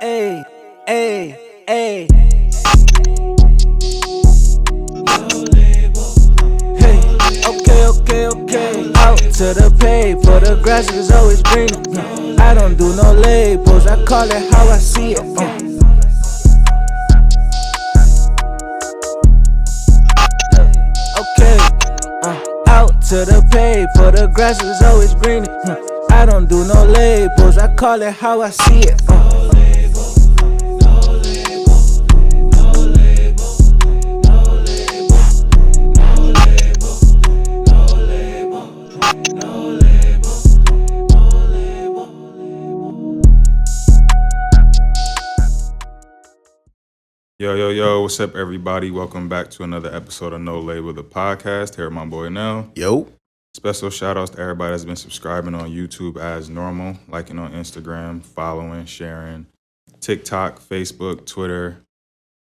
Hey, hey, hey. Hey, okay. Out to the pay, for the grass is always greener. I don't do no labels, I call it how I see it. Okay, out to the pay, for the grass is always greener. I don't do no labels, I call it how I see it. Yo, what's up, everybody? Welcome back to another episode of No Label, the podcast. Here with my boy Nell. Yo. Special shout outs to everybody that's been subscribing on YouTube as normal, liking on Instagram, following, sharing, TikTok, Facebook, Twitter,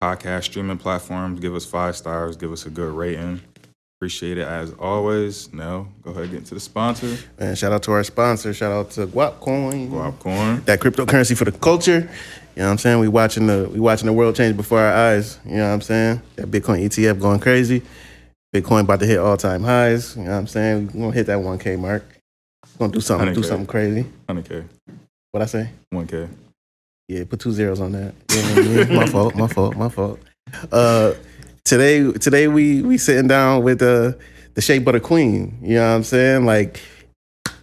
podcast streaming platforms. Give us 5 stars, give us a good rating. Appreciate it as always. Nell, go ahead and get into the sponsor. Man, shout out to our sponsor. Shout out to Guapcoin. Guapcoin. That cryptocurrency for the culture. You know what I'm saying? We watching the world change before our eyes. You know what I'm saying? That Bitcoin ETF going crazy. Bitcoin about to hit all-time highs. You know what I'm saying? We're going to hit that 1K mark. We're going to do something crazy. 100K. What'd I say? 1K. Yeah, put 2 zeros on that. Yeah. My fault. Today we sitting down with the Shea Butter Queen. You know what I'm saying? Like,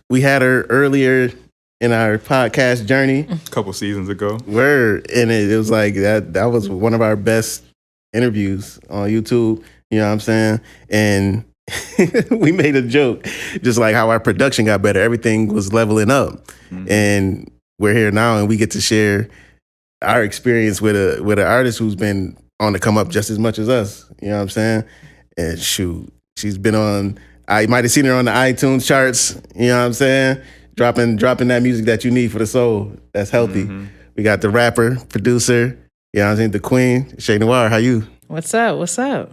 we had her earlier in our podcast journey. A couple seasons ago. And it was like that was one of our best interviews on YouTube. You know what I'm saying? And we made a joke, just like how our production got better. Everything was leveling up. Mm-hmm. And we're here now and we get to share our experience with an artist who's been on the come up just as much as us. You know what I'm saying? And shoot, she's been on, I might have seen her on the iTunes charts. You know what I'm saying? Dropping that music that you need for the soul. That's healthy. Mm-hmm. We got the rapper, producer, you know what I'm saying, the queen, CHE NOIR. How you? What's up?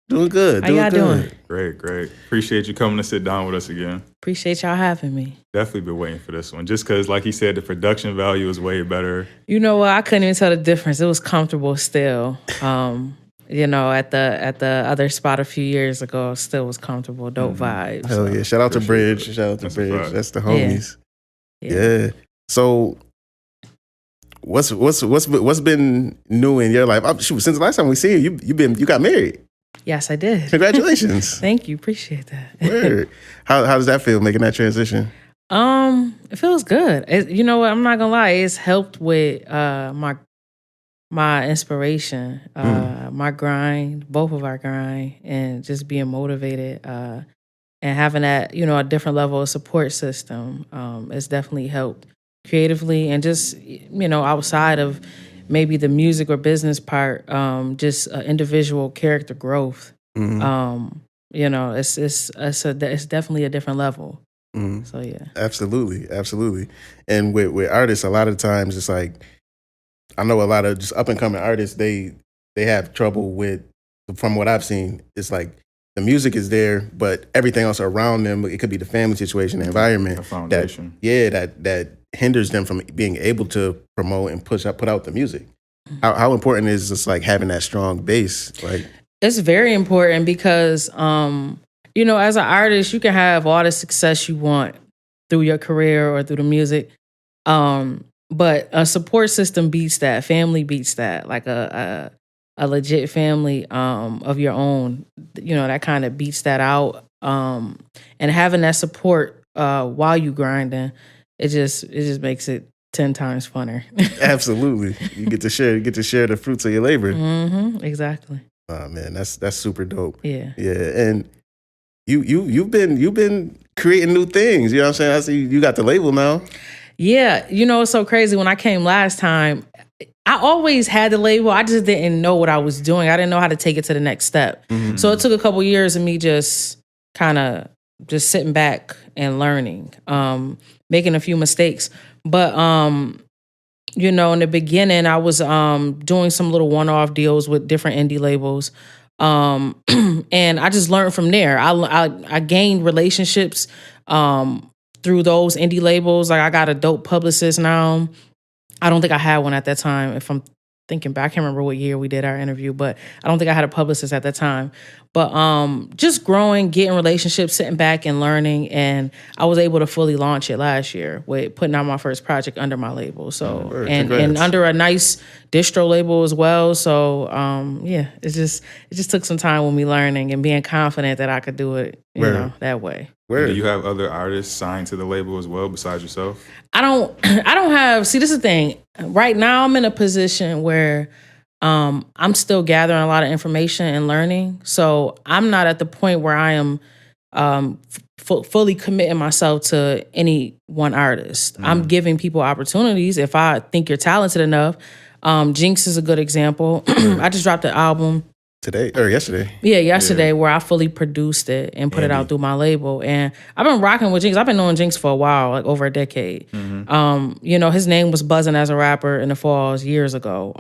Doing good. How y'all doing? Great. Appreciate you coming to sit down with us again. Appreciate y'all having me. Definitely been waiting for this one. Just because, like he said, the production value is way better. You know what? I couldn't even tell the difference. It was comfortable still. You know, at the other spot a few years ago, still was comfortable. Dope vibes. Hell yeah. Shout out to Bridge. That's the homies. Yeah. So what's been new in your life? Since the last time we see you, you got married. Yes, I did. Congratulations. Thank you. Appreciate that. Word. How does that feel, making that transition? It feels good. You know what? I'm not gonna lie. It's helped with my inspiration, my grind, both of our grind, and just being motivated, and having that, you know, a different level of support system. It's definitely helped creatively and just, you know, outside of maybe the music or business part, just individual character growth. Mm-hmm. You know, it's definitely a different level. Mm-hmm. So yeah, absolutely. And with artists, a lot of times it's like, I know a lot of just up and coming artists, they have trouble with, from what I've seen, it's like the music is there, but everything else around them, it could be the family situation, the environment, the foundation. That hinders them from being able to promote and put out the music. How important is just like having that strong base? Like, it's very important because you know, as an artist, you can have all the success you want through your career or through the music, but a support system beats that. Family beats that. Like a legit family of your own, you know, that kind of beats that out. And having that support while you grinding, it just makes it 10 times funner. Absolutely. You get to share the fruits of your labor. Mm-hmm, exactly. Oh man, that's super dope. Yeah. Yeah. And you've been creating new things. You know what I'm saying? I see you got the label now. Yeah. You know, it's so crazy. When I came last time, I always had the label. I just didn't know what I was doing. I didn't know how to take it to the next step. Mm-hmm. So it took a couple years of me just kind of just sitting back and learning, making a few mistakes. But, you know, in the beginning, I was doing some little one-off deals with different indie labels. And I just learned from there. I gained relationships through those indie labels. Like, I got a dope publicist now. I don't think I had one at that time. If I'm thinking back, I can't remember what year we did our interview, but I don't think I had a publicist at that time. But just growing, getting relationships, sitting back and learning, and I was able to fully launch it last year with putting out my first project under my label. So and under a nice distro label as well. So it just took some time with me learning and being confident that I could do it, that way. Do you have other artists signed to the label as well besides yourself? I don't have, see, this is the thing. Right now I'm in a position where I'm still gathering a lot of information and learning. So I'm not at the point where I am fully committing myself to any one artist. I'm giving people opportunities if I think you're talented enough. Jinx is a good example. I just dropped an album today or yesterday. Yeah, yesterday, where I fully produced it and put it out through my label. And I've been rocking with Jinx. I've been knowing Jinx for a while, like over a decade. His name was buzzing as a rapper in the Falls years ago.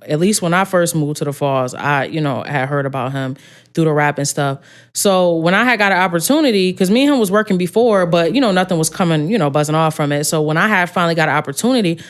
At least when I first moved to the Falls, I, had heard about him through the rap and stuff. So when I had got an opportunity, because me and him was working before, but, nothing was coming, buzzing off from it. So when I had finally got an opportunity,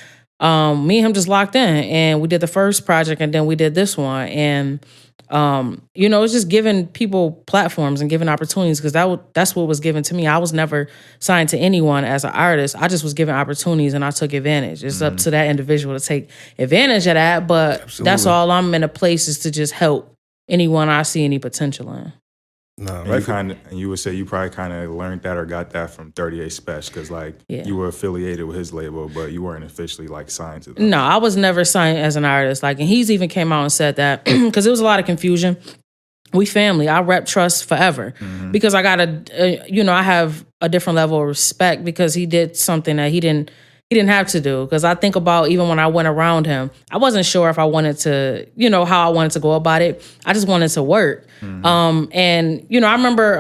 me and him just locked in and we did the first project and then we did this one. And it's just giving people platforms and giving opportunities, because that's what was given to me. I was never signed to anyone as an artist. I just was given opportunities and I took advantage. It's up to that individual to take advantage of that. But that's all I'm in a place is to just help anyone I see any potential in. No, and you would say you probably kind of learned that or got that from 38 Special, because you were affiliated with his label, but you weren't officially signed to them. No, I was never signed as an artist. And he's even came out and said that because there was a lot of confusion. We family. I rep Trust forever because I got I have a different level of respect because he did something that he didn't have to do. Because I think about even when I went around him, I wasn't sure if I wanted to, how I wanted to go about it. I just wanted to work. I remember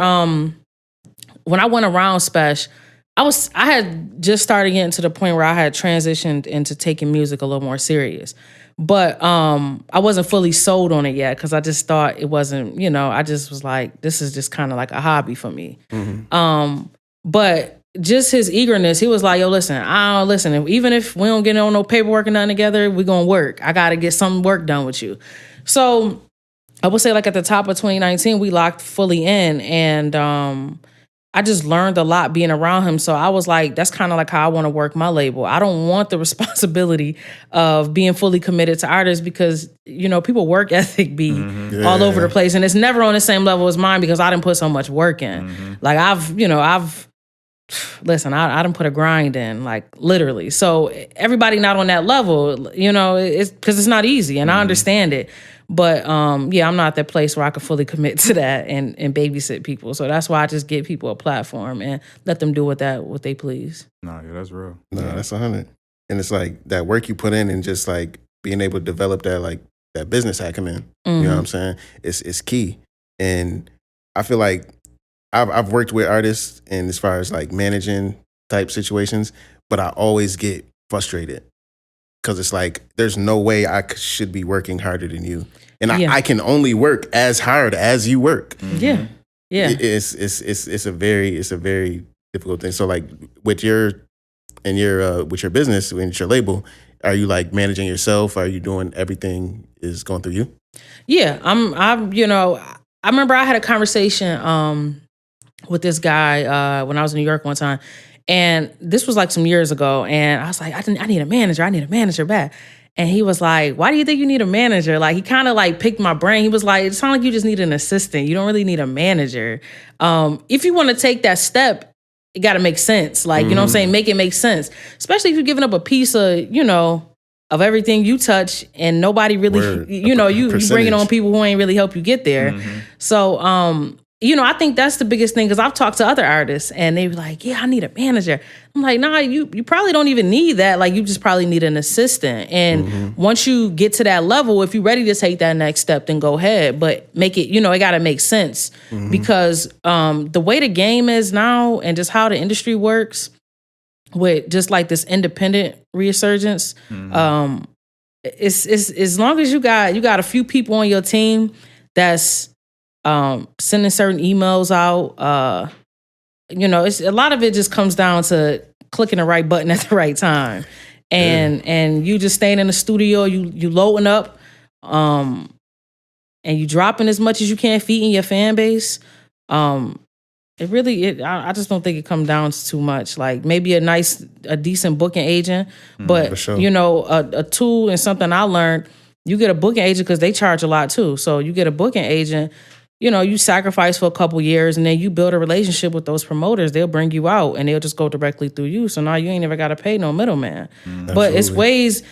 when I went around Spesh, I had just started getting to the point where I had transitioned into taking music a little more serious. But I wasn't fully sold on it yet because I just thought it wasn't, I just was like, this is just kind of like a hobby for me. But just his eagerness, he was like, yo, listen, even if we don't get on no paperwork and nothing together, we're going to work. I got to get some work done with you. So I would say at the top of 2019, we locked fully in, and I just learned a lot being around him. So I was like, that's kind of how I want to work my label. I don't want the responsibility of being fully committed to artists because, people work ethic be all over the place. And it's never on the same level as mine because I didn't put so much work in. I done put a grind in, literally. So everybody not on that level, it's because it's not easy, and I understand it. But I'm not at that place where I can fully commit to that and babysit people. So that's why I just give people a platform and let them do what they please. No, yeah, that's real. No, that's 100. And it's that work you put in and just being able to develop that that business acumen. You know what I'm saying? It's key. And I feel like I've worked with artists and as far as managing type situations, but I always get frustrated because it's there's no way I should be working harder than you, and I can only work as hard as you work. Yeah. It's a very difficult thing. So with your business, with your label, are you managing yourself? Are you doing everything is going through you? Yeah, I remember I had a conversation with this guy when I was in New York one time. And this was some years ago. And I was like, I need a manager. I need a manager back. And he was like, why do you think you need a manager? He kind of picked my brain. He was like, it sounds like you just need an assistant. You don't really need a manager. If you want to take that step, it got to make sense. You know what I'm saying? Make it make sense. Especially if you're giving up a piece of, of everything you touch and nobody really, you bringing on people who ain't really help you get there. So, I think that's the biggest thing because I've talked to other artists and they were like, yeah, I need a manager. I'm like, nah, you probably don't even need that. You just probably need an assistant. And once you get to that level, if you're ready to take that next step, then go ahead. But make it, it got to make sense because the way the game is now and just how the industry works with just this independent resurgence, it's as long as you got a few people on your team that's sending certain emails out, it's a lot of it just comes down to clicking the right button at the right time. and you just staying in the studio, you loading up, and you dropping as much as you can, feeding your fan base. I just don't think it comes down to too much. Like maybe a decent booking agent, but for sure. a tool and something I learned. You get a booking agent because they charge a lot too. So you get a booking agent. You sacrifice for a couple years and then you build a relationship with those promoters. They'll bring you out and they'll just go directly through you. So now you ain't ever got to pay no middleman. But it's ways,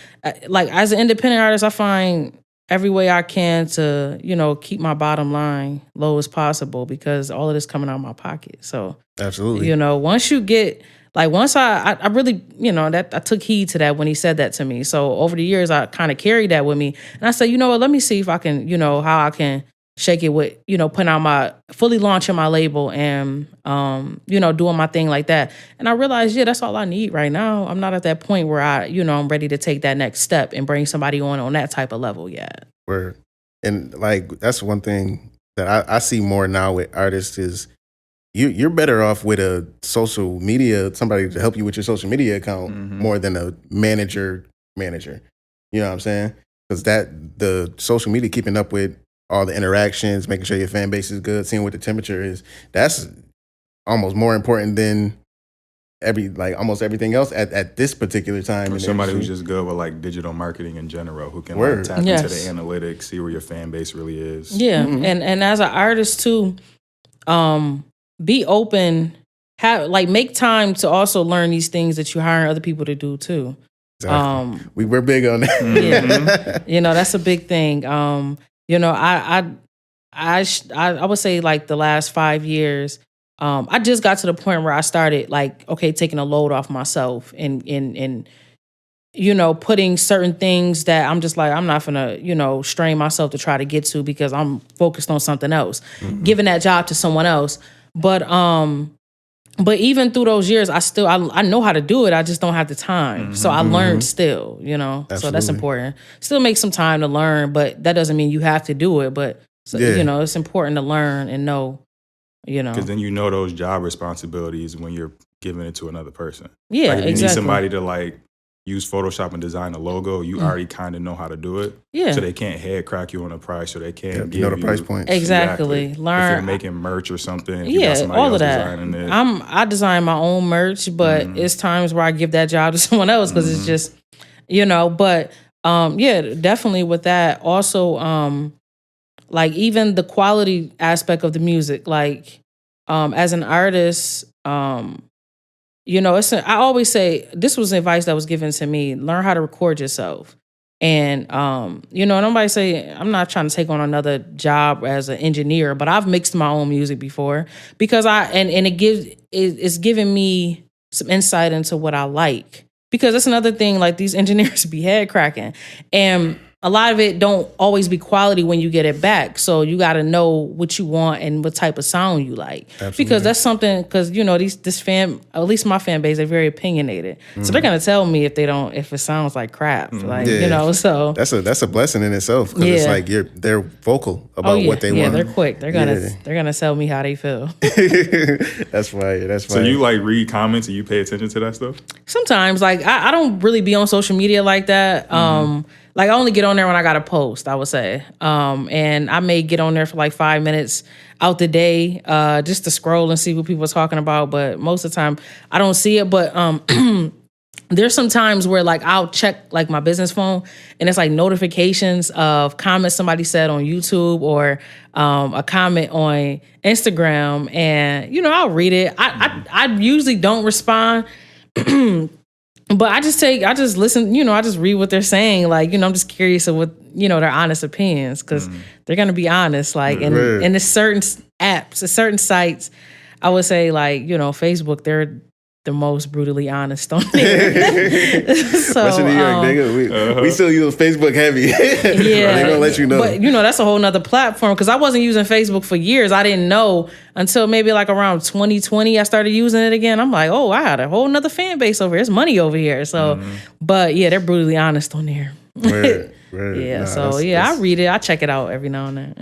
like as an independent artist, I find every way I can to, keep my bottom line low as possible because all of this coming out of my pocket. So, absolutely. Once you get, once I really, that I took heed to that when he said that to me. So over the years, I kind of carried that with me. And I said, let me see if I can, how I can shake it with, putting out fully launching my label and, doing my thing like that. And I realized, that's all I need right now. I'm not at that point where I'm ready to take that next step and bring somebody on that type of level yet. Word. And that's one thing that I see more now with artists is you're better off with a social media, somebody to help you with your social media account more than a manager. You know what I'm saying? Because the social media, keeping up with all the interactions, making sure your fan base is good, seeing what the temperature is, that's almost more important than almost everything else at this particular time. Or somebody who's just good with digital marketing in general, who can tap into the analytics, see where your fan base really is. Yeah, and as an artist too, be open, make time to also learn these things that you're hiring other people to do too. Exactly. We're big on that. Yeah, that's a big thing. I would say the last 5 years, I just got to the point where I started taking a load off myself and putting certain things that I'm just I'm not gonna, strain myself to try to get to because I'm focused on something else, giving that job to someone else. But even through those years, I know how to do it. I just don't have the time. So I learned still, Absolutely. So that's important. Still make some time to learn, but that doesn't mean you have to do it. But, it's important to learn and know, Because then those job responsibilities when you're giving it to another person. Yeah, if you exactly. need somebody to use Photoshop and design a logo, you already kind of know how to do it. Yeah. So they can't head crack you on a price, or they can't give the price point. Exactly. Learn. If you're making merch or something, all of that. I design my own merch, but it's times where I give that job to someone else because it's just, but definitely with that. Also, even the quality aspect of the music, as an artist, I always say, this was advice that was given to me, learn how to record yourself. And, nobody say, I'm not trying to take on another job as an engineer, but I've mixed my own music before because it's giving me some insight into what I like. Because that's another thing, these engineers be head cracking. And a lot of it don't always be quality when you get it back. So you got to know what you want and what type of sound you like. Absolutely. Because that's something, because, at least my fan base, they're very opinionated. So they're going to tell me if it sounds like crap. So. That's a blessing in itself. Because it's they're vocal about what they want. Yeah, they're quick. They're going to tell me how they feel. That's right. So you read comments and you pay attention to that stuff? Sometimes, I don't really be on social media like that. I only get on there when I got to post, I would say. And I may get on there for 5 minutes out the day just to scroll and see what people are talking about. But most of the time, I don't see it. But there's some times where I'll check my business phone and it's notifications of comments somebody said on YouTube or a comment on Instagram. And, I'll read it. I usually don't respond. But I just listen, I just read what they're saying. I'm just curious of what, their honest opinions because they're going to be honest. And there's certain apps, there's certain sites, I would say Facebook, they're the most brutally honest on there. So, Western New York, nigga, we still use Facebook heavy. Yeah. They're going to let you know. But, that's a whole nother platform because I wasn't using Facebook for years. I didn't know until maybe around 2020, I started using it again. I'm like, oh, I had a whole nother fan base over here. There's money over here. So, but yeah, they're brutally honest on there. Right. Yeah, I read it. I check it out every now and then.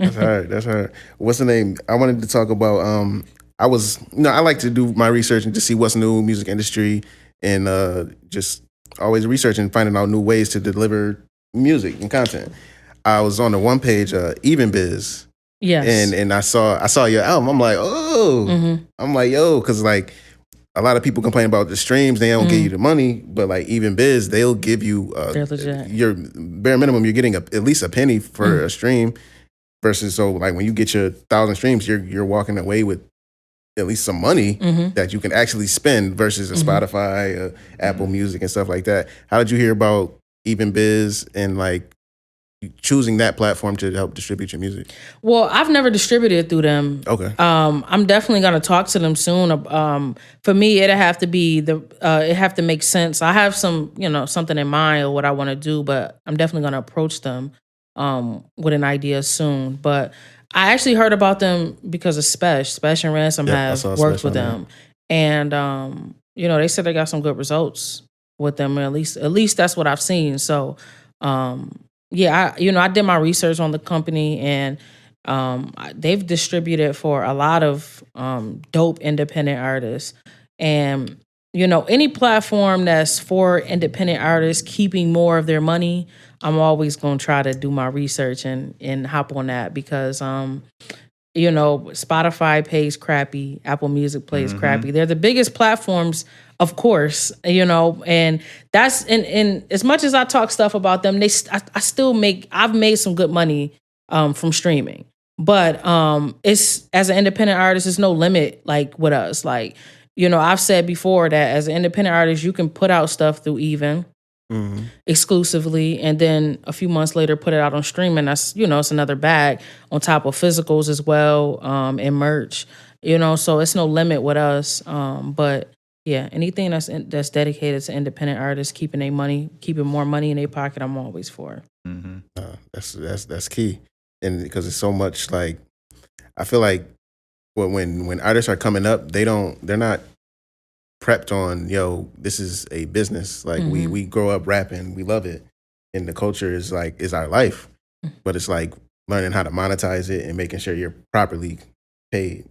That's hard. What's the name? I wanted to talk about, I like to do my research and to see what's new in the music industry and just always researching, finding out new ways to deliver music and content. I was on the one page, Even Biz. Yes. And I saw your album. I'm like, I'm like, yo, because like a lot of people complain about the streams. They don't give you the money, but like Even Biz, they'll give you They're legit. your bare minimum. You're getting at least a penny for a stream. Versus, so like when you get your 1,000 streams, you're walking away with at least some money that you can actually spend versus a Spotify, Apple Music, and stuff like that. How did you hear about Even Biz and like choosing that platform to help distribute your music? Well, I've never distributed through them. Okay. I'm definitely gonna talk to them soon. For me, it'd have to be it have to make sense. I have some, something in mind of what I want to do, but I'm definitely gonna approach them with an idea soon. But I actually heard about them because of Spesh and Ransom have worked with them, and they said they got some good results with them. At least that's what I've seen. So. Yeah, I did my research on the company, and they've distributed for a lot of dope independent artists. And, any platform that's for independent artists keeping more of their money, I'm always going to try to do my research and hop on that because, Spotify pays crappy, Apple Music plays crappy. They're the biggest platforms, of course, and that's and as much as I talk stuff about them, I've made some good money from streaming. But it's as an independent artist, there's no limit like with us. Like, I've said before that as an independent artist, you can put out stuff through Even exclusively, and then a few months later put it out on streaming. That's it's another bag on top of physicals as well, and merch. So it's no limit with us. But yeah, anything that's dedicated to independent artists keeping more money in their pocket, I'm always for. That's key, and because it's so much like I feel like when artists are coming up, they're not prepped on, this is a business. Like we grow up rapping, we love it, and the culture is our life. But it's like learning how to monetize it and making sure you're properly paid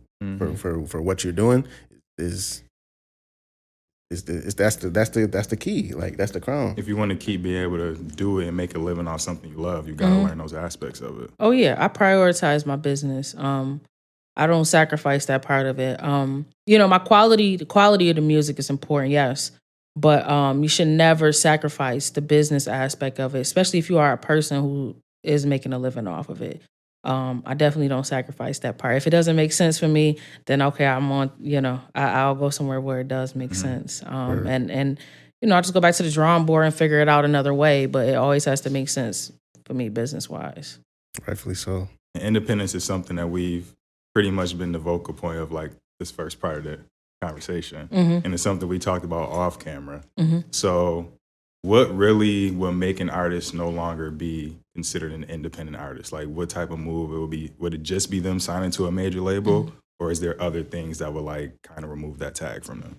for what you're doing that's the key. Like that's the crown. If you want to keep being able to do it and make a living off something you love, you got to learn those aspects of it. Oh yeah, I prioritize my business. I don't sacrifice that part of it. The quality of the music is important, yes. But you should never sacrifice the business aspect of it, especially if you are a person who is making a living off of it. I definitely don't sacrifice that part. If it doesn't make sense for me, then okay, I'm on, I'll go somewhere where it does make sense. And I'll just go back to the drawing board and figure it out another way, but it always has to make sense for me business-wise. Rightfully so. Independence is something that we've pretty much been the vocal point of like this first part of the conversation. And it's something we talked about off camera. So what really will make an artist no longer be considered an independent artist? Like what type of move it would be? Would it just be them signing to a major label? Or is there other things that would like kind of remove that tag from them?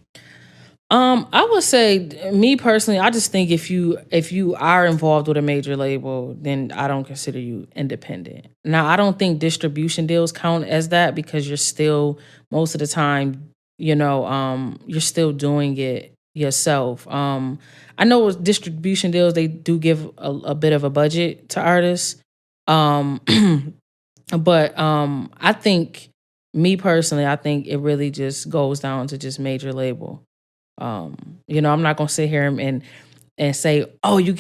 I would say, me personally, I just think if you are involved with a major label, then I don't consider you independent. Now, I don't think distribution deals count as that because you're still, most of the time, you're still doing it yourself. I know with distribution deals, they do give a bit of a budget to artists. But I think, me personally, I think it really just goes down to just major label. I'm not gonna sit here and say, oh, you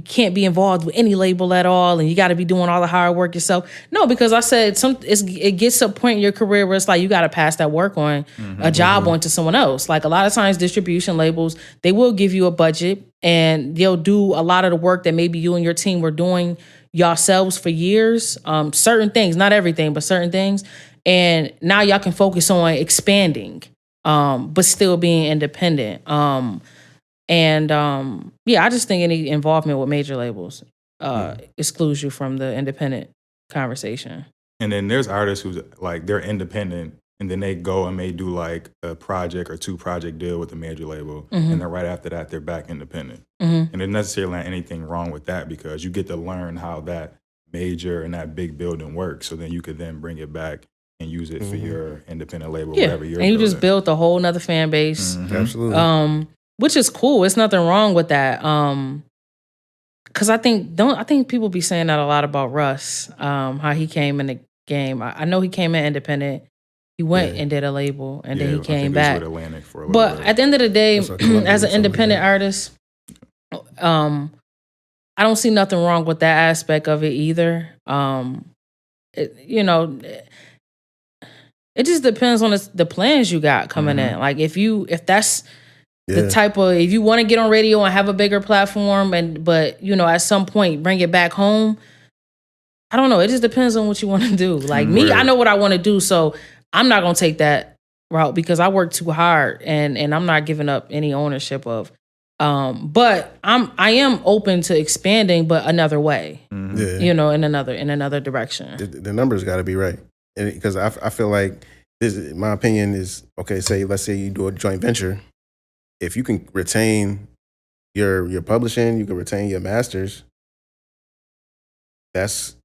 can't be involved with any label at all, and you got to be doing all the hard work yourself. No, because I said it gets to a point in your career where it's like you got to pass that work on, a job on to someone else. Like a lot of times, distribution labels, they will give you a budget and they'll do a lot of the work that maybe you and your team were doing yourselves for years. Certain things, not everything, but certain things, and now y'all can focus on expanding. But still being independent. I just think any involvement with major labels excludes you from the independent conversation. And then there's artists who's like they're independent and then they go and may do like a project or 2-project deal with a major label, and then right after that they're back independent. And there's necessarily not anything wrong with that because you get to learn how that major and that big building works, so then you could then bring it back and use it for your independent label, whatever you're and you building. just built a whole nother fan base. Absolutely. which is cool. It's nothing wrong with that. Cause I think people be saying that a lot about Russ, how he came in the game. I know he came in independent. He went and did a label, and then he came back. He was with Atlantic for a little But bit. at the end of the day, as an independent artist, I don't see nothing wrong with that aspect of it either. It just depends on the plans you got coming in. Like if that's the type of, if you want to get on radio and have a bigger platform, but at some point bring it back home. I don't know. It just depends on what you want to do. Like me, I know what I want to do, so I'm not gonna take that route because I work too hard and I'm not giving up any ownership of. But I am open to expanding, but another way. In another direction. The numbers got to be right, because I feel like this. My opinion is okay. Let's say you do a joint venture. If you can retain your publishing, you can retain your masters. That's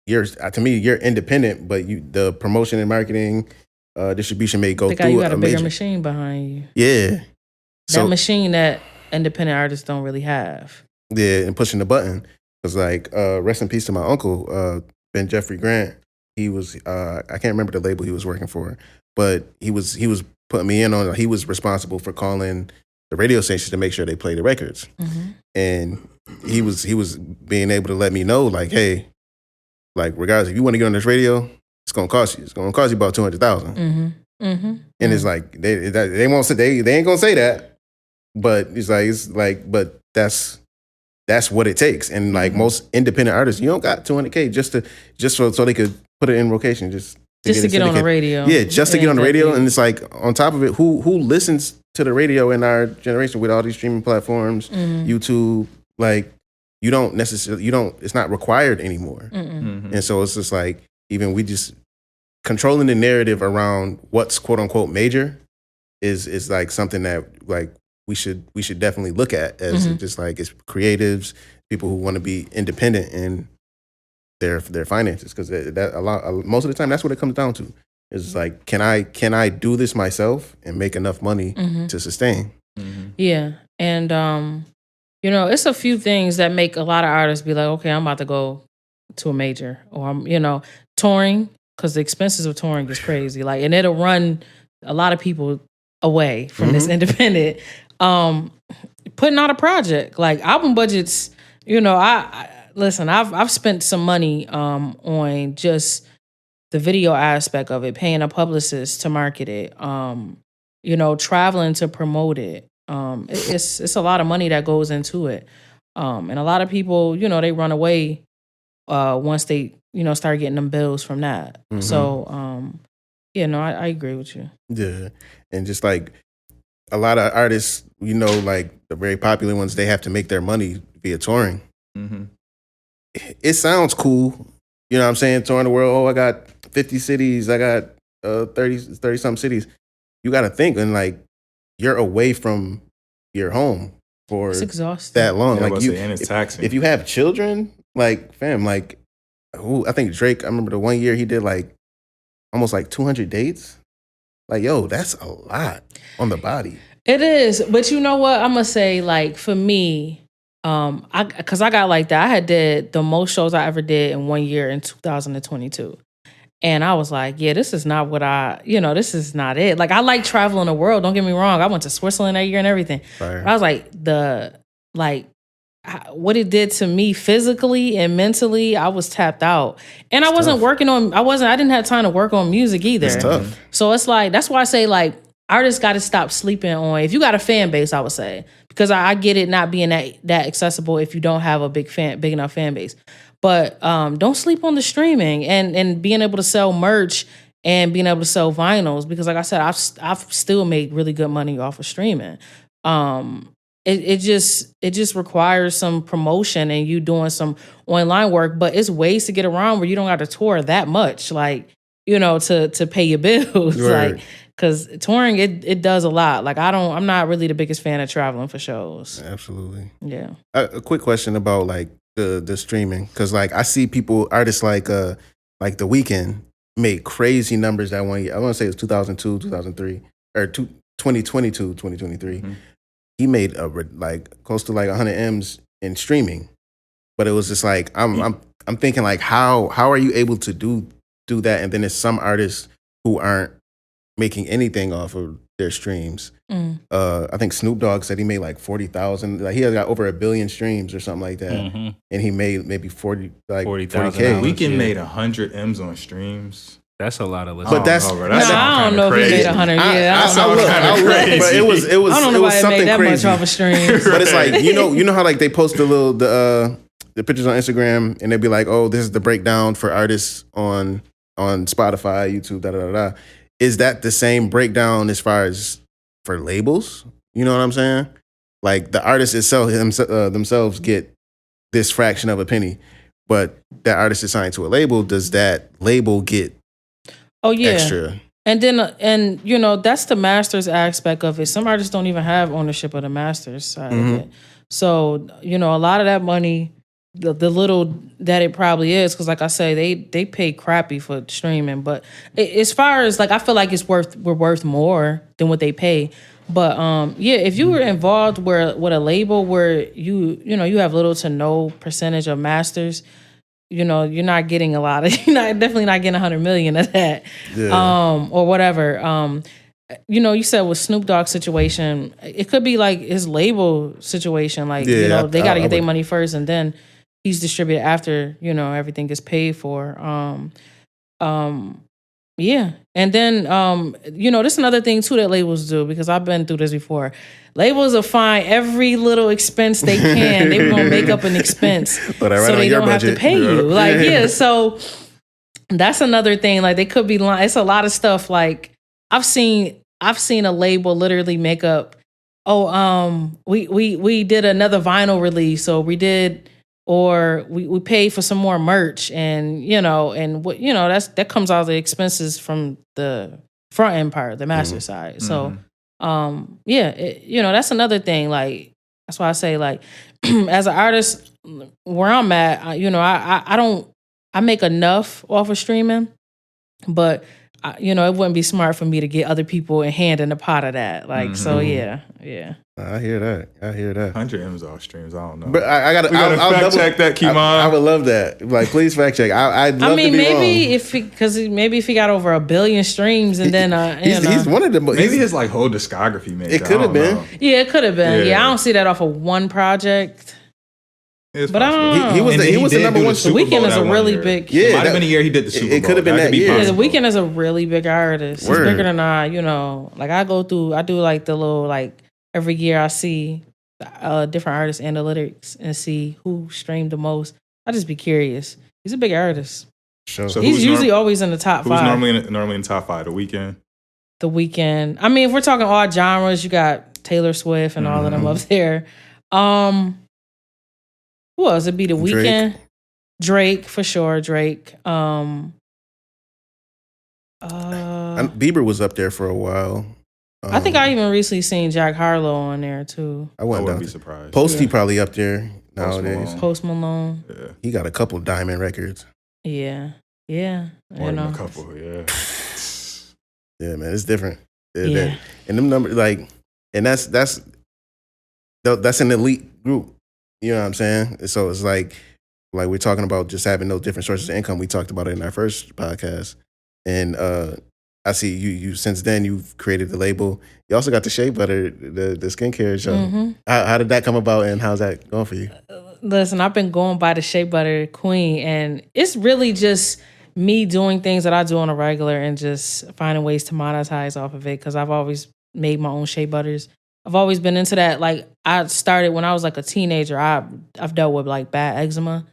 yours. To me, you're independent, but the promotion and marketing, distribution may go through. You got a bigger machine behind you. Yeah, that machine that independent artists don't really have. Yeah, and pushing the button. Because rest in peace to my uncle, Ben Jeffrey Grant. He was I can't remember the label he was working for, but he was putting me in on. He was responsible for calling the radio stations to make sure they play the records, and he was being able to let me know, like, hey, like regardless, if you want to get on this radio, it's gonna cost you. It's gonna cost you about $200,000. And it's like they won't say they ain't gonna say that, but but that's what it takes. And like most independent artists, you don't got $200K just so they could put it in rotation, just to get on the radio. Yeah, just to get on the radio. And it's like on top of it, who listens to the radio in our generation with all these streaming platforms, YouTube, like it's not required anymore. And so it's just like, even we just controlling the narrative around what's quote unquote major is like something that like we should definitely look at as just like it's creatives, people who want to be independent in their finances, because most of the time that's what it comes down to. Is like, can I do this myself and make enough money to sustain? Yeah, and it's a few things that make a lot of artists be like, okay, I'm about to go to a major, or I'm touring, because the expenses of touring is crazy. Like, and it'll run a lot of people away from this independent. Putting out a project, like album budgets, I listen, I've spent some money on just the video aspect of it, paying a publicist to market it, traveling to promote it. It's a lot of money that goes into it. And a lot of people, they run away once they, start getting them bills from that. So, I agree with you. Yeah. And just like a lot of artists, like the very popular ones, they have to make their money via touring. It sounds cool. You know what I'm saying? Touring the world. Oh, I got 50 cities. I got 30 some cities. You got to think, and like, you're away from your home for that long. Yeah, like and it's taxing. If you have children, like, fam, like, I think Drake, I remember the one year he did like almost like 200 dates. Like, yo, that's a lot on the body. It is. But you know what? I'm going to say, like, for me, because I got like that. I had did the most shows I ever did in 1 year in 2022. And I was like, yeah, this is not what this is not it. Like, I like traveling the world. Don't get me wrong. I went to Switzerland that year and everything. But I was like, what it did to me physically and mentally, I was tapped out. And I wasn't working on, I didn't have time to work on music either. It's tough. So it's like, that's why I say, like, artists got to stop sleeping on, if you got a fan base, I would say, because I get it not being that accessible if you don't have a big enough fan base. But don't sleep on the streaming and being able to sell merch and being able to sell vinyls, because like I said, I've still made really good money off of streaming. It just requires some promotion and you doing some online work, but it's ways to get around where you don't have to tour that much, like, to pay your bills. Right. Like, because touring, it does a lot. Like, I'm not really the biggest fan of traveling for shows. Absolutely. Yeah. A quick question about like the streaming, because like I see artists like The Weeknd made crazy numbers that one year. I want to say it's 2002, 2003, or 2022, 2023. he made like close to like 100 M's in streaming. But it was just like I'm thinking like how are you able to do that? And then there's some artists who aren't making anything off of their streams. I think Snoop Dogg said he made like 40,000. Like he has got over 1 billion streams or something like that, and he made maybe 40K. Weekend made 100 M's on streams. That's a lot of listeners. But that's I don't know if he made 100. Yeah, I look, but it was. I don't know why it something made that crazy. much off a stream. But it's like you know how like they post the pictures on Instagram and they'd be like, oh, this is the breakdown for artists on Spotify, YouTube, da da da. Is that the same breakdown as far as for labels? You know what I'm saying? Like the artists itself themselves get this fraction of a penny, but that artist is signed to a label. Does that label get extra? And then, and you know, that's the masters aspect of it. Some artists don't even have ownership of the masters side of it. So, you know, a lot of that money, the little that it probably is, because like I say, they pay crappy for streaming. But as far as like, I feel like we're worth more than what they pay. But if you were involved with a label where you have little to no percentage of masters, you know, you're not getting a lot of, definitely not getting 100 million of that, or whatever. You know, you said with Snoop Dogg's situation, it could be like his label situation. Like, you know, they got to get their money first and then he's distributed after, you know, everything gets paid for. Yeah. And then, you know, this is another thing too that labels do, because I've been through this before. Labels will find every little expense they can. They're going to make up an expense so they don't have to pay you. Like, so that's another thing. Like, they could be lying. It's a lot of stuff. Like, I've seen a label literally make up, we did another vinyl release, or we paid for some more merch, and you know, that comes out of the expenses from the front end part, the master side. So, you know, that's another thing. Like, that's why I say, like, as an artist, where I'm at, I make enough off of streaming, but you know, it wouldn't be smart for me to get other people a hand in the pot of that. Like, so yeah. I hear that. 100 M's off streams. I don't know. But I gotta fact check that, Kimon. I would love that. Like, please fact check. I'd love to be maybe wrong. maybe if he got over 1 billion streams, and then he's one of the maybe his like whole discography. Maybe it could have been. Yeah, it could have been. Yeah, I don't see that off of one project. But I don't know. He was the number one. The Weeknd is a really big. Yeah, it might have been a year he did the Super Bowl. It could have been that year. Yeah, the Weeknd is a really big artist. Word. He's bigger than I. You know, like I do like the little like every year I see different artist analytics and see who streamed the most. I just be curious. He's a big artist. Sure. So he's usually always in the top 5. Who's normally in the top 5? The Weeknd. The Weeknd. I mean, if we're talking all genres, you got Taylor Swift and all of them up there. Who else? It'd be The Weeknd. Drake, for sure. Drake. Bieber was up there for a while. I think I even recently seen Jack Harlow on there too. I wouldn't be surprised. Posty probably up there nowadays. Post Malone. Yeah. He got a couple diamond records. Yeah. More than a couple, yeah. Yeah, man, it's different. Yeah. And them numbers, like, and that's an elite group. You know what I'm saying? So it's like we're talking about just having those different sources of income. We talked about it in our first podcast. And I see you since then you've created the label. You also got the Shea Butter, the skincare show. Mm-hmm. How did that come about, and how's that going for you? Listen, I've been going by the Shea Butter Queen, and it's really just me doing things that I do on a regular and just finding ways to monetize off of it, because I've always made my own shea butters. I've always been into that. Like, I started when I was like a teenager. I've dealt with like bad eczema.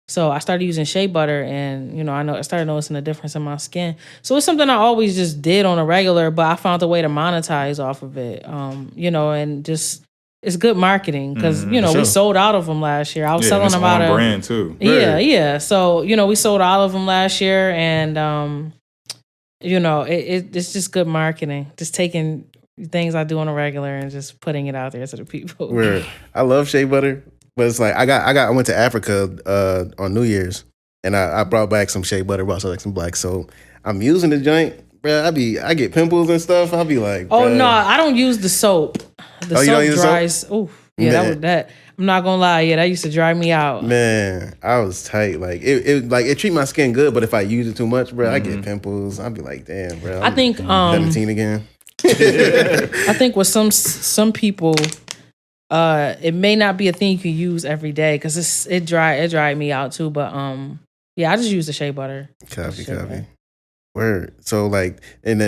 So I started using shea butter, and I started noticing a difference in my skin. So it's something I always just did on a regular, but I found a way to monetize off of it. And just it's good marketing, because we sold out of them last year. I was selling them out of brand too. Yeah. So we sold all of them last year, and it's just good marketing. Just taking things I do on a regular and just putting it out there to the people. Where I love shea butter, but it's like I went to Africa on New Year's, and I brought back some shea butter, brought like some black soap. I'm using the joint, bro, I get pimples and stuff. I'll be like, Oh bruh. no, I don't use the soap. The Oh, you don't soap use the soap? dries. Oh yeah, Man. that. I'm not gonna lie. Yeah, that used to dry me out. Man, I was tight. Like it treat my skin good, but if I use it too much, bro, I get pimples. I'll be like, damn, bro. I think 17 again. I think with some people, it may not be a thing you can use every day because it dried me out too. But yeah, I just use the shea butter. Copy. Word. So like, and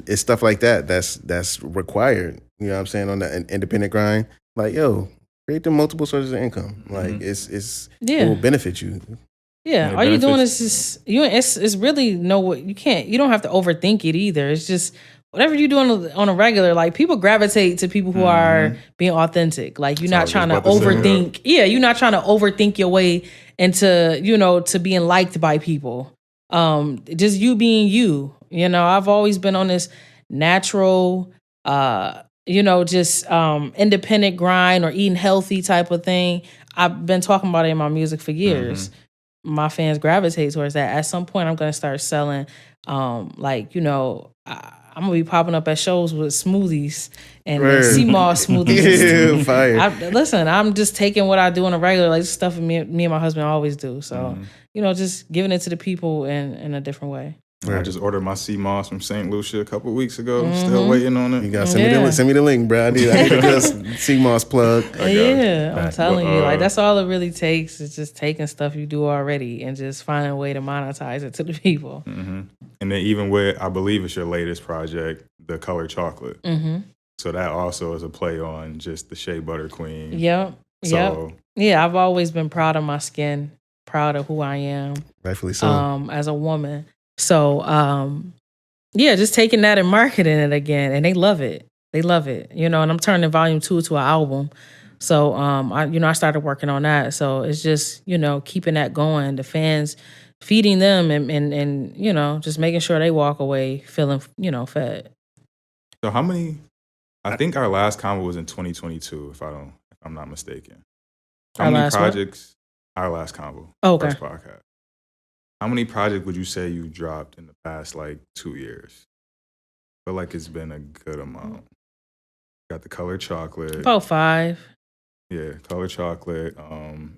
it's stuff like that that's required. You know what I'm saying, on the independent grind. Like, yo, create the multiple sources of income. Like it will benefit you. Yeah, all you're doing is just it's really you don't have to overthink it either. It's just whatever you do on a regular, like people gravitate to people who are being authentic. Like you're not trying to overthink. Yeah, you're not trying to overthink your way into, to being liked by people. Just you being you. I've always been on this natural just independent grind or eating healthy type of thing. I've been talking about it in my music for years. My fans gravitate towards that. At some point, I'm going to start selling, I'm going to be popping up at shows with smoothies and sea moss smoothies. Yeah, fire. Listen, I'm just taking what I do on a regular, like stuff me and my husband always do. So, just giving it to the people in a different way. I just ordered my sea moss from St. Lucia a couple weeks ago. Still waiting on it. You got to send me the link, bro. I need a good sea moss plug. I'm telling you, like that's all it really takes is just taking stuff you do already and just finding a way to monetize it to the people. And then even with, I believe it's your latest project, the Color Chocolate. So that also is a play on just the shea butter queen. Yep. Yeah, I've always been proud of my skin, proud of who I am. Rightfully so. As a woman. So, just taking that and marketing it again, and they love it. They love it, and I'm turning Volume 2 to an album. So, I started working on that. So it's just, keeping that going, the fans, feeding them and just making sure they walk away feeling, fed. So how many, I think our last convo was in 2022, if I'm not mistaken. How many projects, our last convo, first podcast. How many projects would you say you dropped in the past, 2 years? I feel like it's been a good amount. Got the Color Chocolate. About 5. Yeah, Color Chocolate.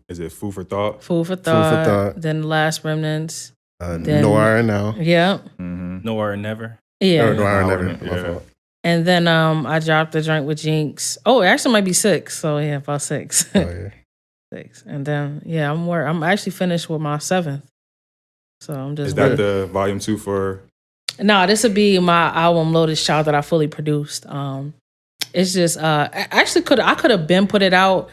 Is it Food for Thought? Food for Thought. Then The Last Remnants. Noir now. Yeah. Noir Never. Yeah. Noir Never. Yeah. And then I dropped the joint with Jinx. Oh, it actually might be 6. So yeah, about 6. Oh, yeah. 6. And then I'm actually finished with my 7th. So I'm just. Is that the Volume 2 for? No, this would be my album Lotus Child that I fully produced. It's just I could have been put it out.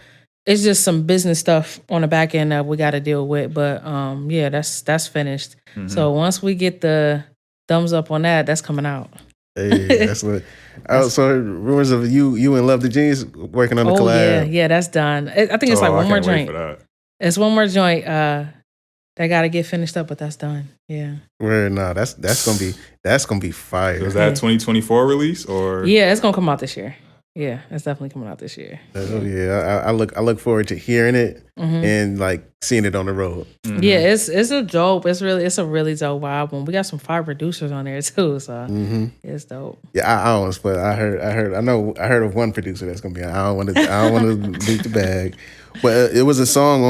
It's just some business stuff on the back end that we got to deal with. But that's finished. So once we get the thumbs up on that, that's coming out. Hey, that's what. So rumors of you and Love the Genius working on the collab. Yeah, that's done. I think it's one more joint. It's one more joint. That got to get finished up, but that's done. Yeah. That's gonna be fire. Was that 2024 release or? Yeah, it's gonna come out this year. Yeah, it's definitely coming out this year. Yeah, I look forward to hearing it and seeing it on the road. Yeah, it's a dope. It's a really dope album. We got some fire producers on there too, so it's dope. Yeah, I don't want to spoil. I heard of one producer that's gonna be. I don't want to beat the bag, but it was a song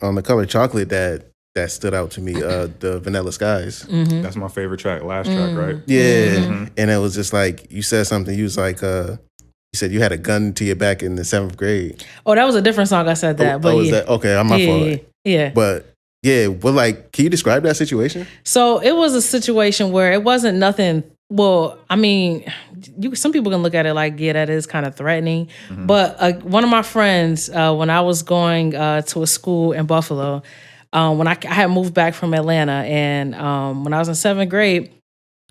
on the Color Chocolate that stood out to me, the Vanilla Skies. That's my favorite track, last track, right? Yeah, and it was just you said something. You was you said you had a gun to your back in the 7th grade. Oh, that was a different song. I said that, but was that okay? I'm my fault. Yeah, but yeah, can you describe that situation? So it was a situation where it wasn't nothing. Well, I mean, some people can look at it like, yeah, that is kind of threatening. But one of my friends, when I was going to a school in Buffalo, when I had moved back from Atlanta, and when I was in 7th grade,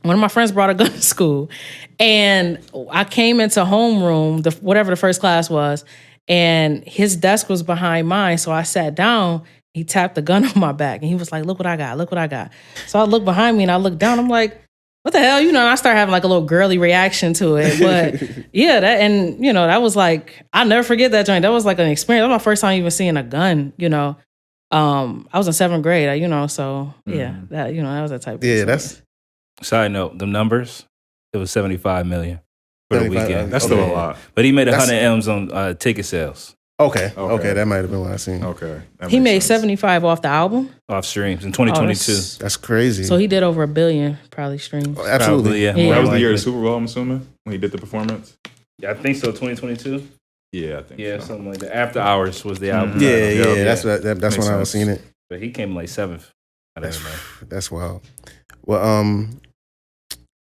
one of my friends brought a gun to school, and I came into homeroom, whatever the first class was, and his desk was behind mine, so I sat down. He tapped the gun on my back, and he was like, "Look what I got! Look what I got!" So I looked behind me, and I looked down. I'm like, what the hell? And I started having a little girly reaction to it. But yeah, that was I'll never forget that joint. That was an experience. That was my first time even seeing a gun, I was in 7th grade, so yeah, that was that type of situation. Side note, the numbers, it was 75 million for the 75, weekend. That's still a lot. But he made That's- 100 M's on ticket sales Okay, that might have been what I seen. Okay. That He makes made sense. 75 off the album. off streams in 2022. That's crazy. So he did over $1 billion probably streams. Absolutely. Probably, yeah. Yeah. More That was the year of likely. the Super Bowl, I'm assuming, when he did the performance. Yeah, I think so. 2022. Yeah, I think Yeah, so. something like that. After Hours was the album. Yeah, title. yeah, that's Makes when I was sense. seeing it. But he came like 7th. I don't That's know. that's wild. Well,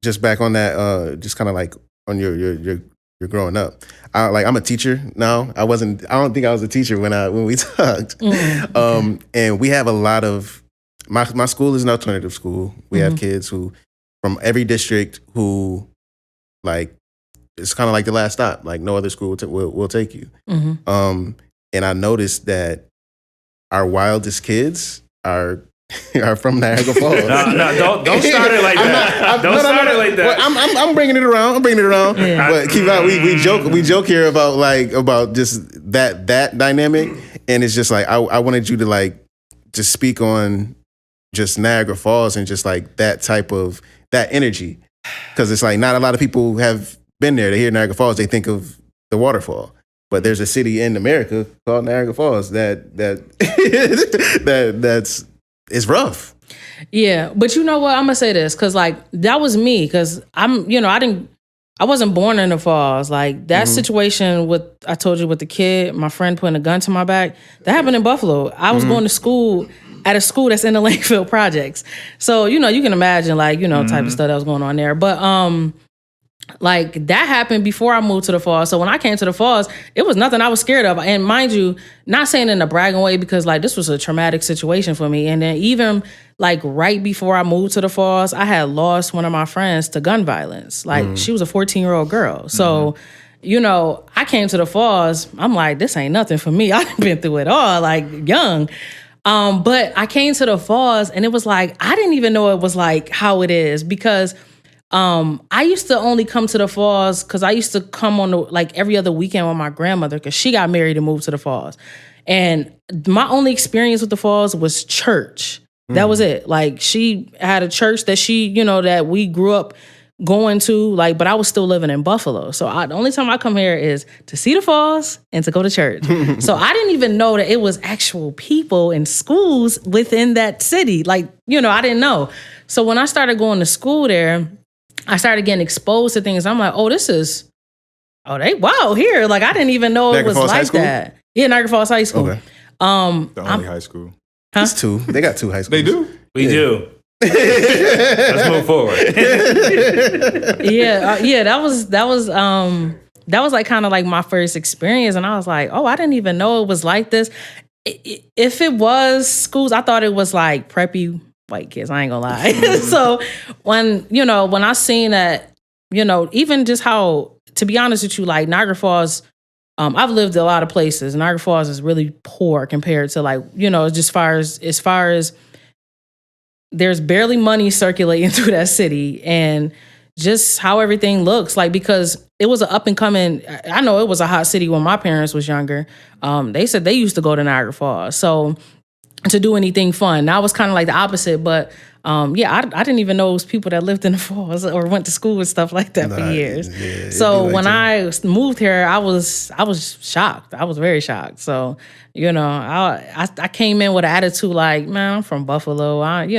just back on that, just kind of like on your growing up. I'm a teacher now. I don't think I was a teacher when we talked. And we have a lot of my school is an alternative school. We have kids who from every district who like it's kind of like the last stop. Like no other school will take you. Mm-hmm. And I noticed that our wildest kids are from Niagara Falls. No, don't start it like that. Don't start it like that. Well, I'm bringing it around. Yeah. But keep out. We joke here about just that dynamic, and it's just like I wanted you to like just speak on just Niagara Falls and just like that type of that energy, because it's like not a lot of people have been there. They hear Niagara Falls, they think of the waterfall. But there's a city in America called Niagara Falls that's it's rough. Yeah, but you know what? I'm gonna say this because like that was me because I wasn't born in the Falls. Like that situation with I told you with the kid, my friend putting a gun to my back, that happened in Buffalo. I was going to school at a school that's in the Lakeville projects, so you can imagine like type of stuff that was going on there. But like that happened before I moved to the Falls. So when I came to the Falls, it was nothing I was scared of. And mind you, not saying in a bragging way because like this was a traumatic situation for me. And then even like right before I moved to the Falls, I had lost one of my friends to gun violence. Like she was a 14-year-old girl. So, I came to the Falls. I'm like, this ain't nothing for me. I've been through it all, like young. But I came to the Falls and it was like, I didn't even know it was like how it is because I used to only come to the Falls because I used to come on like every other weekend with my grandmother because she got married and moved to the Falls. And my only experience with the Falls was church. That was it. Like she had a church that that we grew up going to, like, but I was still living in Buffalo. So the only time I come here is to see the Falls and to go to church. So I didn't even know that it was actual people in schools within that city. Like, I didn't know. So when I started going to school there, I started getting exposed to things. I'm like, here. Like, I didn't even know Niagara it was Falls High like School? that. Yeah, Niagara Falls High School. Okay. The only high school. It's two. They got two high schools. They do? We do. Let's move forward. That was like kind of like my first experience, and I was like, I didn't even know it was like this. If it was schools, I thought it was like preppy white kids. I ain't gonna lie. So when I seen that, even just how, to be honest with you, like Niagara Falls. I've lived a lot of places. Niagara Falls is really poor compared to like, just as far as there's barely money circulating through that city and just how everything looks like, because it was an up and coming, I know it was a hot city when my parents was younger. They said they used to go to Niagara Falls. So to do anything fun. Now it's kind of like the opposite, but I didn't even know it was people that lived in the Falls or went to school and stuff like that for years. Yeah, so like when that. I moved here, I was shocked. I was very shocked. So I came in with an attitude like, man, I'm from Buffalo. Like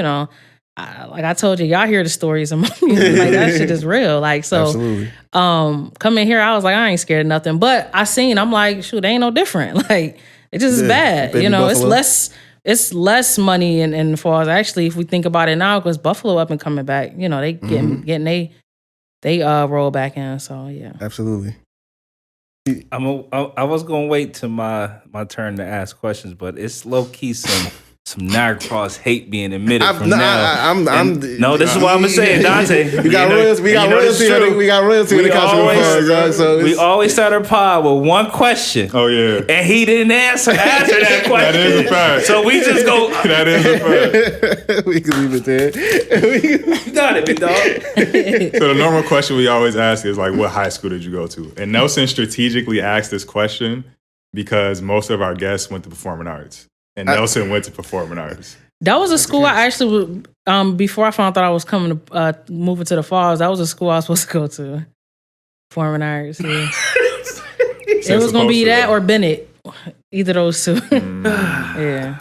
I told you, y'all hear the stories of my music. Like that shit is real. Like so. Absolutely. Coming here, I was like, I ain't scared of nothing. But I'm like, shoot, they ain't no different. Like it just is bad. baby Buffalo. It's less money in the Falls. Actually, if we think about it now, because Buffalo up and coming back, they getting they roll back in. So yeah, Absolutely. I was gonna wait till my turn to ask questions, but it's low key some Niagara Falls hate being admitted from now. No, this is what I'm gonna say, Dante. We got royalty. We got royalty when it comes to the Falls, dog. So we always start our pod with one question. Oh, yeah. And he didn't answer that question. That is a fact. So we just go. That is a fact. we can leave it there. You got it, big dog. So the normal question we always ask is like, what high school did you go to? And Nelson strategically asked this question because most of our guests went to performing arts. And Nelson went to performing arts. That was a school I actually, before I found out I was coming to moving to the Falls, that was a school I was supposed to go to. Performing arts. Yeah. It was going to be that or Bennett. Either those two. Yeah.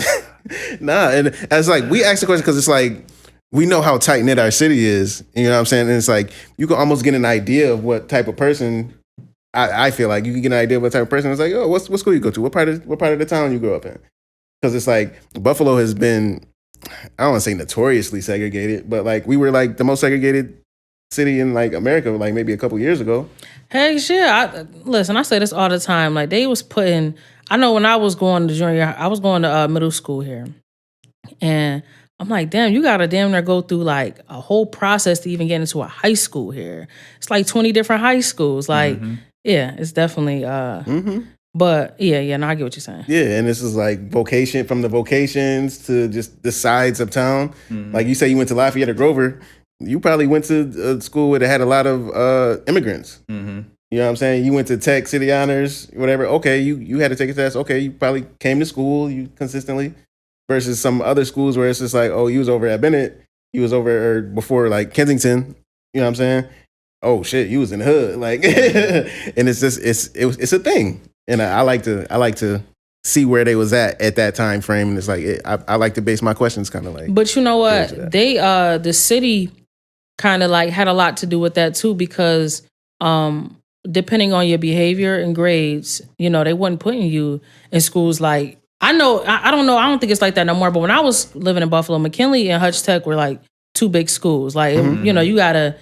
Nah, and it's like, we asked the question because it's like, we know how tight-knit our city is. You know what I'm saying? And it's like, you can almost get an idea of what type of person, I feel like you can get an idea of what type of person. It's like, oh, what school you go to? What part of the town you grew up in? Because it's like, Buffalo has been, I don't want to say notoriously segregated, but like, we were like the most segregated city in like America, like maybe a couple years ago. Heck yeah. Listen, I say this all the time. Like, they was putting, I know when I was going to junior, I was going to middle school here. And I'm like, damn, you got to damn near go through like a whole process to even get into a high school here. It's like 20 different high schools. Like, yeah, it's definitely, but yeah, no, I get what you're saying. Yeah, and this is like vocation, from the vocations to just the sides of town. Like you say you went to Lafayette or Grover, you probably went to a school where they had a lot of immigrants. You know what I'm saying? You went to Tech, City Honors, whatever. Okay, you had to take a test. Okay, you probably came to school consistently. Versus some other schools where it's just like, oh, you was over at Bennett, you was over or before like Kensington. You know what I'm saying? Oh shit, you was in the hood, like, and it's just it's a thing. And I like to see where they was at that time frame, and it's like I like to base my questions kind of like. But you know what? They the city kind of like had a lot to do with that too, because depending on your behavior and grades, you know, they wasn't putting you in schools like. I know, I don't know, I don't think it's like that no more, but when I was living in Buffalo, McKinley and Hutch Tech were like two big schools. Like, you know, you got to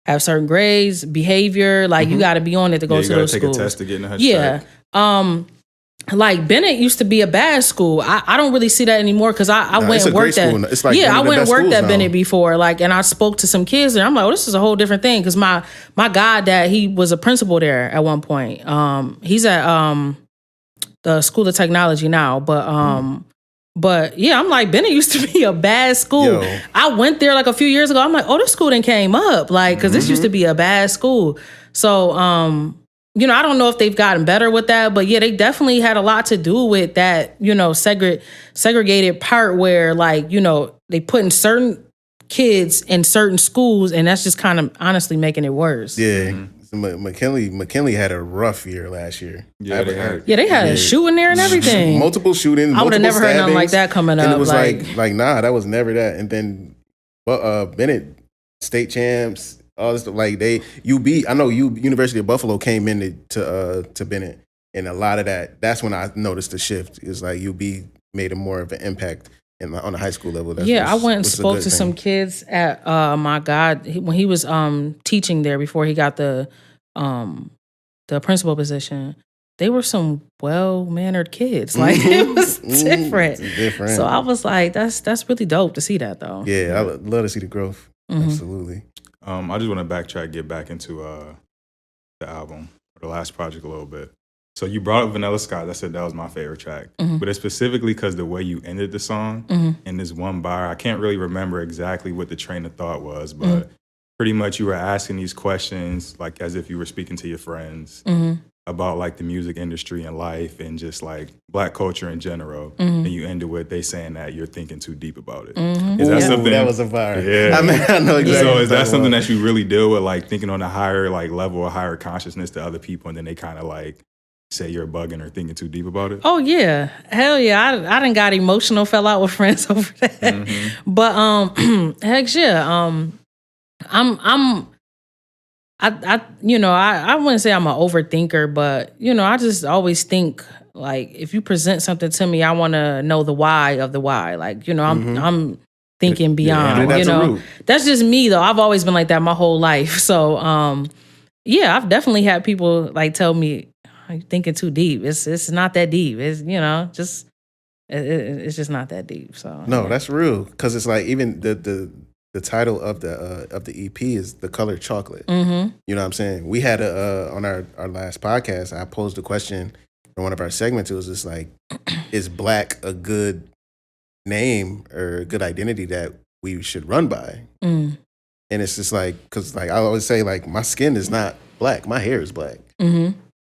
have certain grades, behavior, like you got to be on it to go to those schools. You got to take a test to get in Hutch Tech. Like Bennett used to be a bad school. I don't really see that anymore because I went and worked at like I went and worked at Bennett before. Like, and I spoke to some kids and I'm like, oh, this is a whole different thing. Because my goddad, he was a principal there at one point. He's at the School of Technology now, but yeah, I'm like, Bennett used to be a bad school. Yo. I went there like a few years ago. I'm like, oh, this school didn't came up, like, because this used to be a bad school. So, you know, I don't know if they've gotten better with that, but yeah, they definitely had a lot to do with that, you know, segregated part where, like, you know, they put in certain kids in certain schools, and that's just kind of honestly making it worse. Yeah. McKinley had a rough year last year. Yeah, they had a shooting there and everything. Multiple shootings. I would have never heard nothing like that coming up. And it was like nah, that was never that. And then, Bennett state champs, all this stuff. Like I know University of Buffalo came in to Bennett, and a lot of that's when I noticed the shift. It's like UB made more of an impact on the high school level. I went and spoke to some kids at my God when he was teaching there before he got the principal position. They were some well-mannered kids. Like it was different. It's different. So I was like, that's really dope to see that though. Yeah, I love to see the growth. Absolutely. I just want to backtrack, get back into the album or the last project a little bit. So you brought up Vanilla Sky. I said that was my favorite track. But it's specifically because the way you ended the song in this one bar, I can't really remember exactly what the train of thought was, but pretty much you were asking these questions like as if you were speaking to your friends about like the music industry and life and just like Black culture in general. And you ended with they saying that you're thinking too deep about it. Is that something? That was a fire. Yeah. I mean, I know exactly. So is that something that you really deal with, like thinking on a higher like level, a higher consciousness to other people, and then they kind of like say you're bugging or thinking too deep about it? Oh yeah, hell yeah! I done got emotional, fell out with friends over that. But heck yeah, I you know I wouldn't say I'm an overthinker, but you know I just always think like if you present something to me, I want to know the why of the why. Like you know I'm thinking beyond. You know that's just me though. I've always been like that my whole life. So yeah, I've definitely had people like tell me, you're thinking too deep. It's not that deep. It's you know just it's just not that deep. So no, that's real because it's like even the title of the EP is The Color Chocolate. You know what I'm saying? We had on our last podcast, I posed a question for one of our segments. It was just like, is Black a good name or a good identity that we should run by? And it's just like because like I always say like my skin is not black, my hair is black.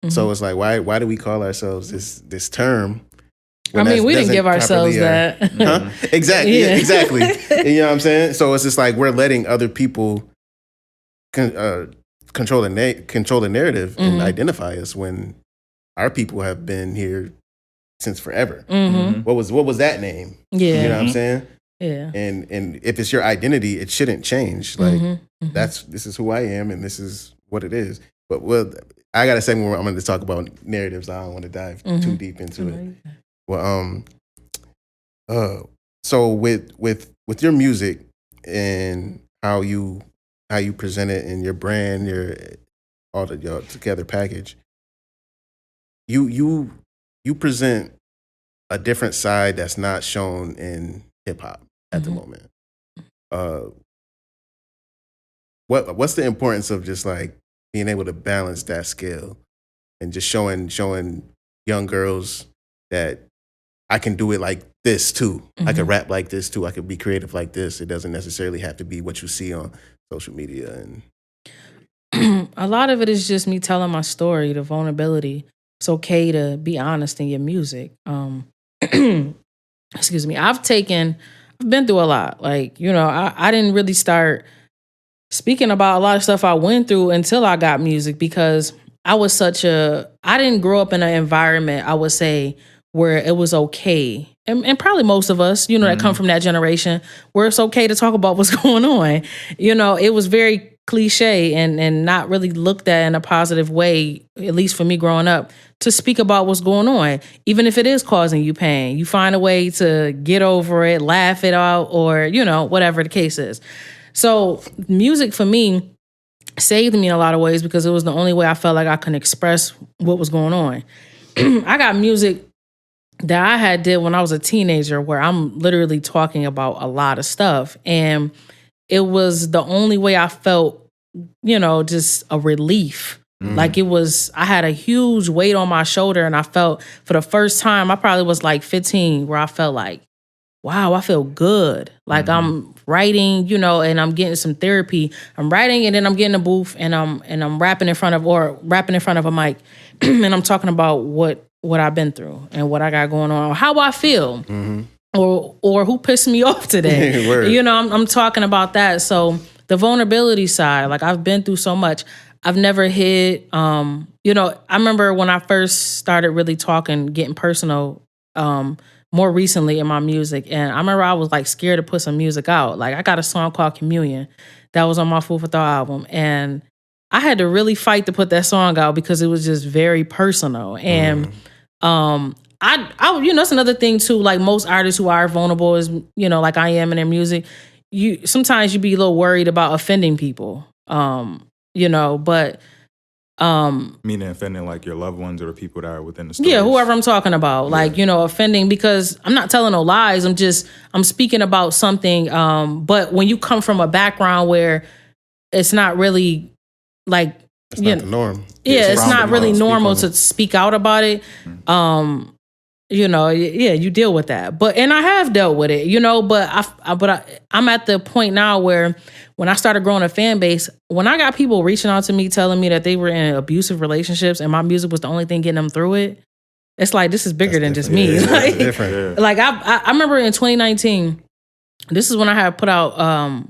So it's like, why do we call ourselves this term when I mean, we didn't doesn't give ourselves properly, that. huh? Exactly, Yeah. exactly. You know what I'm saying? So it's just like we're letting other people control the narrative and identify us when our people have been here since forever. What was that name? Yeah. You know what I'm saying? Yeah. And if it's your identity, it shouldn't change. Like this is who I am, and this is what it is. But I got a segment where I'm going to talk about narratives. I don't want to dive too deep into it. Well, so with your music and how you present it and your brand, your together package, you present a different side that's not shown in hip hop at the moment. What's the importance of just like being able to balance that scale and just showing young girls that I can do it like this too. I can rap like this too. I can be creative like this. It doesn't necessarily have to be what you see on social media. And a lot of it is just me telling my story, the vulnerability. It's okay to be honest in your music. Excuse me. I've been through a lot. Like, you know, I didn't really start speaking about a lot of stuff I went through until I got music, because I didn't grow up in an environment, I would say, where it was okay. And probably most of us, you know, that come from that generation, where it's okay to talk about what's going on. You know, it was very cliche and not really looked at in a positive way, at least for me growing up, to speak about what's going on. Even if it is causing you pain, you find a way to get over it, laugh it out, or, you know, whatever the case is. So music for me saved me in a lot of ways, because it was the only way I felt like I could express what was going on. I got music that I had did when I was a teenager where I'm literally talking about a lot of stuff. And it was the only way I felt, you know, just a relief. Like I had a huge weight on my shoulder, and I felt for the first time, I probably was like 15, where I felt like, wow, I feel good. Like I'm writing, you know, and I'm getting some therapy. I'm writing, and then I'm getting a booth, and I'm rapping in front of a mic, and I'm talking about what I've been through and what I got going on, or how I feel, or who pissed me off today. You know, I'm talking about that. So the vulnerability side, like I've been through so much. I've never hid. You know, I remember when I first started really talking, getting personal, more recently in my music. And I remember I was like scared to put some music out. Like I got a song called Communion that was on my Food for Thought album. And I had to really fight to put that song out because it was just very personal. And I you know, it's another thing too, like most artists who are vulnerable is, you know, like I am in their music, sometimes you be a little worried about offending people. You know, but meaning offending like your loved ones or the people that are within the stories. Yeah, whoever I'm talking about. Like, you know, offending, because I'm not telling no lies. I'm speaking about something. But when you come from a background where it's not really like, it's not the norm. Yeah, it's not really normal to speak out about it. You know, yeah, you deal with that. And I have dealt with it, you know, but I'm at the point now where when I started growing a fan base, when I got people reaching out to me, telling me that they were in abusive relationships and my music was the only thing getting them through it, it's like, this is bigger than just me. Yeah, like, different. Like I remember in 2019, this is when I had put out,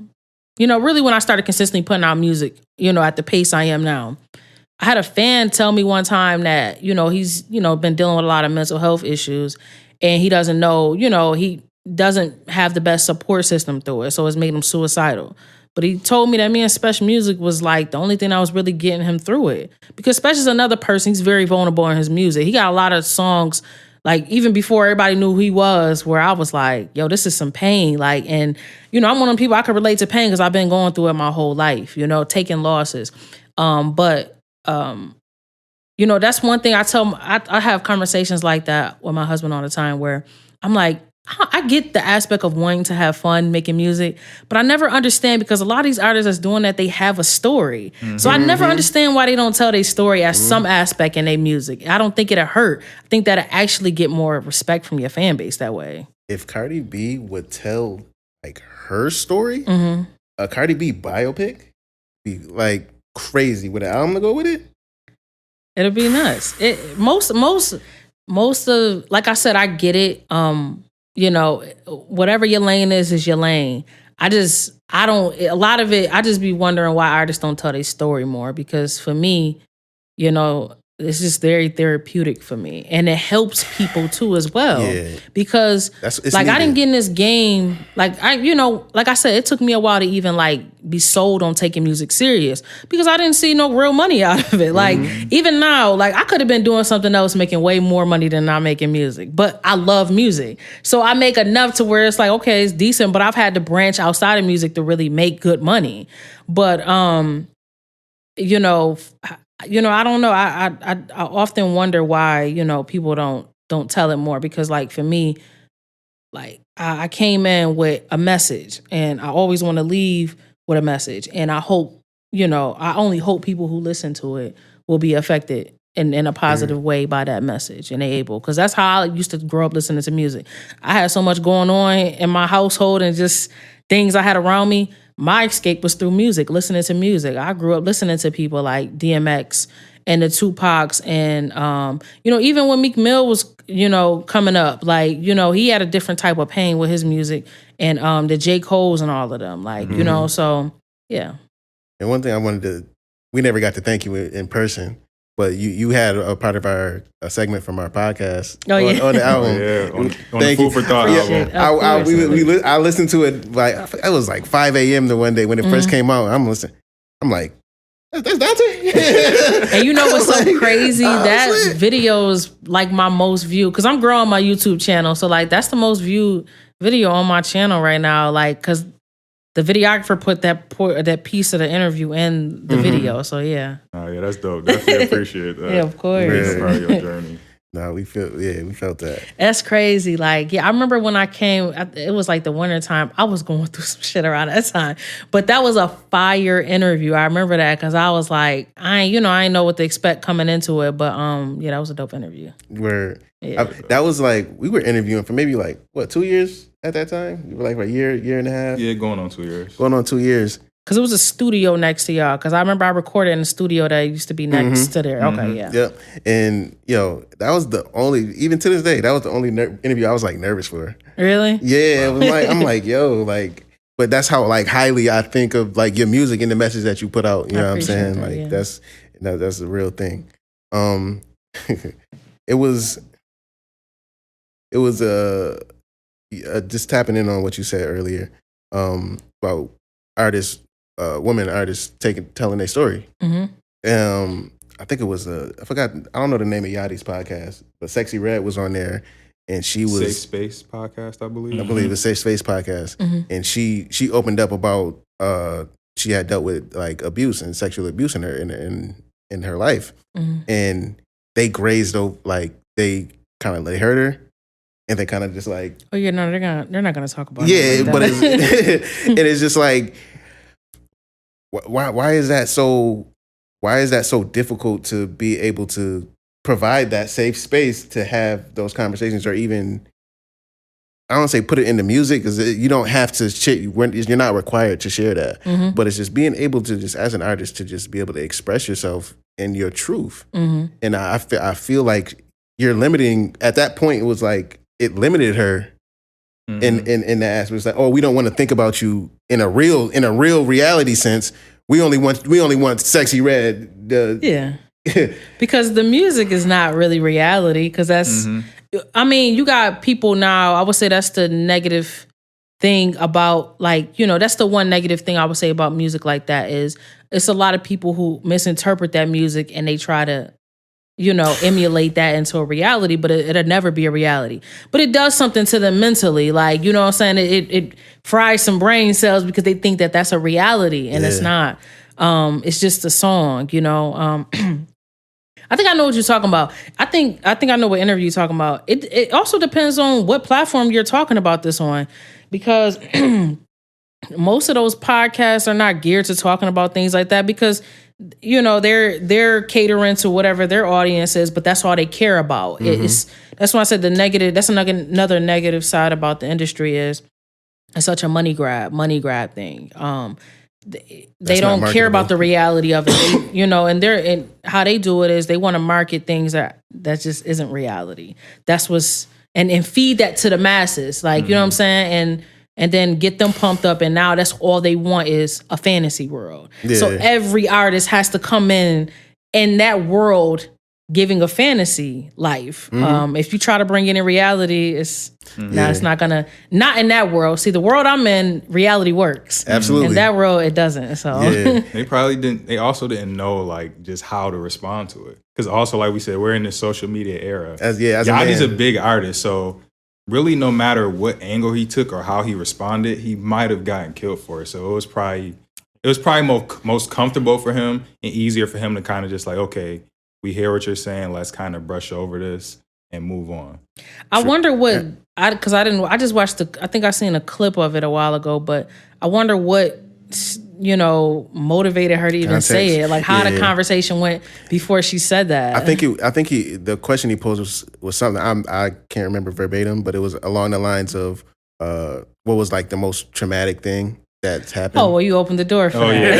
you know, really when I started consistently putting out music, you know, at the pace I am now. I had a fan tell me one time that, you know, he's, you know, been dealing with a lot of mental health issues, and he doesn't know, you know, he doesn't have the best support system through it. So it's made him suicidal. But he told me that me and Special Music was like the only thing that was really getting him through it. Because Special is another person, he's very vulnerable in his music. He got a lot of songs, like even before everybody knew who he was, where I was like, yo, this is some pain. Like, and, you know, I'm one of them people I can relate to pain because I've been going through it my whole life, you know, taking losses. You know, that's one thing I have conversations like that with my husband all the time, where I'm like, I get the aspect of wanting to have fun making music, but I never understand, because a lot of these artists that's doing that, they have a story. So I never understand why they don't tell their story as some aspect in their music. I don't think it'll hurt. I think that'll actually get more respect from your fan base that way. If Cardi B would tell like her story, a Cardi B biopic, be like crazy with an album to go with it. It'll be nuts. Most like I said, I get it. You know, whatever your lane is your lane. A lot of it, I just be wondering why artists don't tell their story more, because for me, you know, it's just very therapeutic for me. And it helps people too as well. Yeah. Because like I didn't get in this game, like like I said, it took me a while to even like be sold on taking music serious, because I didn't see no real money out of it. Like even now, like I could have been doing something else making way more money than I'm making music, but I love music. So I make enough to where it's like, okay, it's decent, but I've had to branch outside of music to really make good money. But, I don't know. I often wonder why, people don't tell it more, because like for me, like I came in with a message and I always want to leave with a message. And I hope, I only hope people who listen to it will be affected in a positive way by that message, and they able, because that's how I used to grow up listening to music. I had so much going on in my household and just things I had around me. My escape was through music, listening to music. I grew up listening to people like DMX and the Tupacs, and even when Meek Mill was coming up, like he had a different type of pain with his music, and the J. Cole's and all of them, like so yeah. And one thing we never got to thank you in person, but you had a part of our segment from our podcast on the album. On the Food for Thought album. I listened to it, like it was like 5 a.m. the one day when it first came out. I'm listening. I'm like, that's it. And you know what's so crazy? That video is like my most viewed, because I'm growing my YouTube channel. So like that's the most viewed video on my channel right now. Like, because the videographer put that piece of the interview in the video. So yeah. Oh yeah, that's dope. Definitely appreciate that. Yeah, of course. Being a part of your journey. No, we felt that. That's crazy. Like, yeah, I remember when I came, it was like the winter time. I was going through some shit around that time, but that was a fire interview. I remember that, because I was like, I ain't know what to expect coming into it, but that was a dope interview. That was like, we were interviewing for maybe like 2 years at that time. We were like a year and a half. Yeah, going on 2 years. Going on 2 years. Because it was a studio next to y'all. Because I remember I recorded in a studio that used to be next to there. Okay, yeah. Yep. And, that was the only, even to this day, that was the only interview I was, like, nervous for. Really? Yeah. It was like, I'm like, but that's how, like, highly I think of, like, your music and the message that you put out. You know what I'm saying? That, like, yeah. that's the real thing. It was just tapping in on what you said earlier about artists, women artists telling their story. I think it was I don't know the name of Yachty's podcast, but Sexy Red was on there, and she was Safe Space podcast, I believe. I believe it's Safe Space podcast, and she opened up about she had dealt with like abuse and sexual abuse in her in her life, and they grazed over, like they hurt her. And they kind of just like, oh yeah, no, they're not gonna talk about it. Yeah, but and it's just like, why is that so difficult to be able to provide that safe space to have those conversations, or even, I don't say put it into music, because you don't have to you're not required to share that, but it's just being able to, just as an artist, to just be able to express yourself and your truth. And I feel like you're limiting, at that point it was like, it limited her in that aspect. It's like, oh, we don't want to think about you in a real reality sense. We only want Sexy Red. Yeah, because the music is not really reality. Because that's, I mean, you got people now. I would say that's the negative thing about, like, that's the one negative thing I would say about music like that, is it's a lot of people who misinterpret that music and they try to, emulate that into a reality, but it'll never be a reality. But it does something to them mentally, like, you know what I'm saying? It fries some brain cells, because they think that that's a reality, and it's not. It's just a song, I think I know what you're talking about. I think I know what interview you're talking about. It also depends on what platform you're talking about this on, because most of those podcasts are not geared to talking about things like that, because they're catering to whatever their audience is, but that's all they care about. That's why I said the negative. That's another negative side about the industry, is it's such a money grab thing. they don't care about the reality of it, and how they do it is they want to market things that just isn't reality. That's what's and feed that to the masses, like you know what I'm saying, and then get them pumped up, and now that's all they want is a fantasy world. Yeah. So every artist has to come in that world giving a fantasy life. If you try to bring it in reality, it's not gonna, not in that world. See, the world I'm in, reality works. Absolutely. In that world, it doesn't. So they also didn't know like just how to respond to it. Because also, like we said, we're in this social media era. Yachty's a big artist, so really no matter what angle he took or how he responded, he might have gotten killed for it. So it was probably most comfortable for him and easier for him to kind of just like, okay, we hear what you're saying. Let's kind of brush over this and move on. I wonder what I just watched I think I seen a clip of it a while ago, but I wonder what motivated her to even say it, like how the conversation went before she said that. I think the question he posed was something I can't remember verbatim, but it was along the lines of what was like the most traumatic thing that's happened. Oh, well, you opened the door for that. Yeah.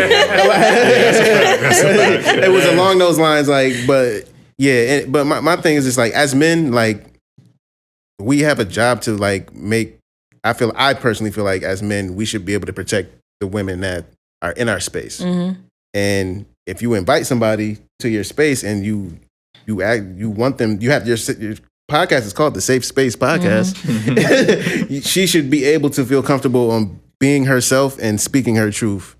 It was along those lines, like, but my thing is just like, as men, like, we have a job to like make. I personally feel like as men, we should be able to protect the women that are in our space. Mm-hmm. And if you invite somebody to your space and you want them, you have your podcast is called the Safe Space Podcast. Mm-hmm. She should be able to feel comfortable on being herself and speaking her truth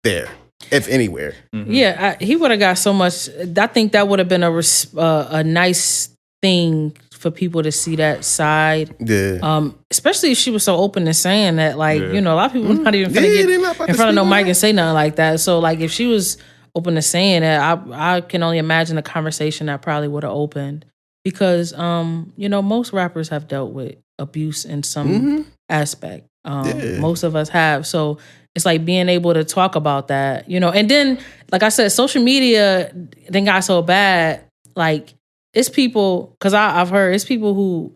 there, if anywhere. Mm-hmm. Yeah, he would have got so much. I think that would have been a nice thing for people to see that side. Yeah. Especially if she was so open to saying that, like, a lot of people not even finna get in front of no mic and say nothing like that. So, like, if she was open to saying that, I can only imagine a conversation that probably would have opened. Because, most rappers have dealt with abuse in some aspect. Most of us have. So it's like being able to talk about that, and then, like I said, social media then got so bad. Like, it's people, because I've heard it's people who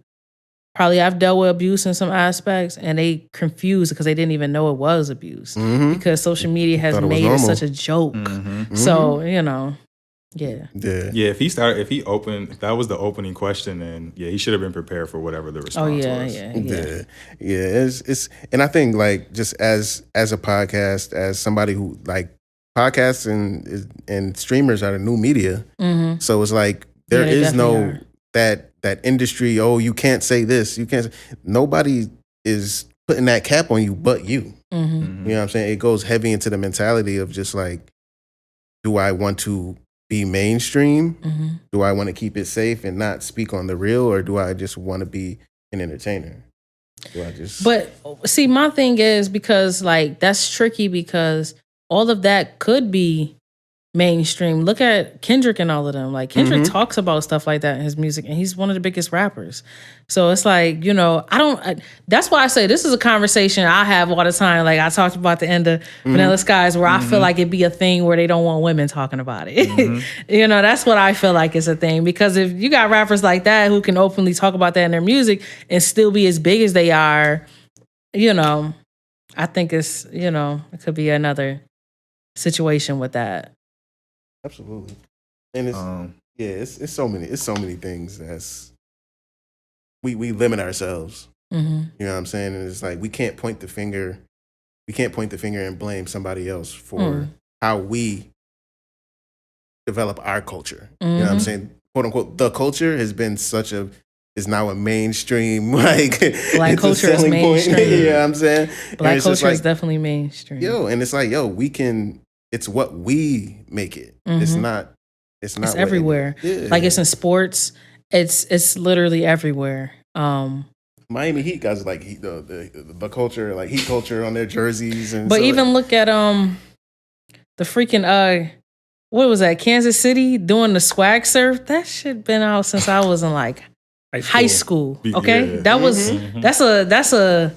probably have dealt with abuse in some aspects and they confused because they didn't even know it was abuse because social media has made it such a joke. So, Yeah. If that was the opening question, then he should have been prepared for whatever the response was. It's and I think like just as a podcast, as somebody who like podcasts and streamers are the new media, so it's like there is no that industry. Oh, you can't say this. You can't. Nobody is putting that cap on you, but you. You know what I'm saying? It goes heavy into the mentality of just like, do I want to be mainstream? Do I want to keep it safe and not speak on the real, or do I just want to be an entertainer? But see, my thing is, because like that's tricky, because all of that could be mainstream. Look at Kendrick and all of them. Like Kendrick talks about stuff like that in his music, and he's one of the biggest rappers. So it's like, that's why I say this is a conversation I have all the time. Like I talked about the end of Vanilla Skies, where I feel like it'd be a thing where they don't want women talking about it. That's what I feel like is a thing, because if you got rappers like that who can openly talk about that in their music and still be as big as they are, I think it's, it could be another situation with that. Absolutely. And it's so many things that's we limit ourselves. You know what I'm saying? And it's like we can't point the finger and blame somebody else for how we develop our culture. You know what I'm saying? Quote unquote, the culture has been is now a mainstream, like Black culture is mainstream. You know what I'm saying? Black culture is definitely mainstream. And it's like, it's what we make it. It's not everywhere. Like it's in sports. It's literally everywhere. Miami Heat guys like the culture, like Heat culture on their jerseys, and but even look at the freaking what was that, Kansas City doing the swag surf? That shit been out since I was in like high school. Okay, that was that's a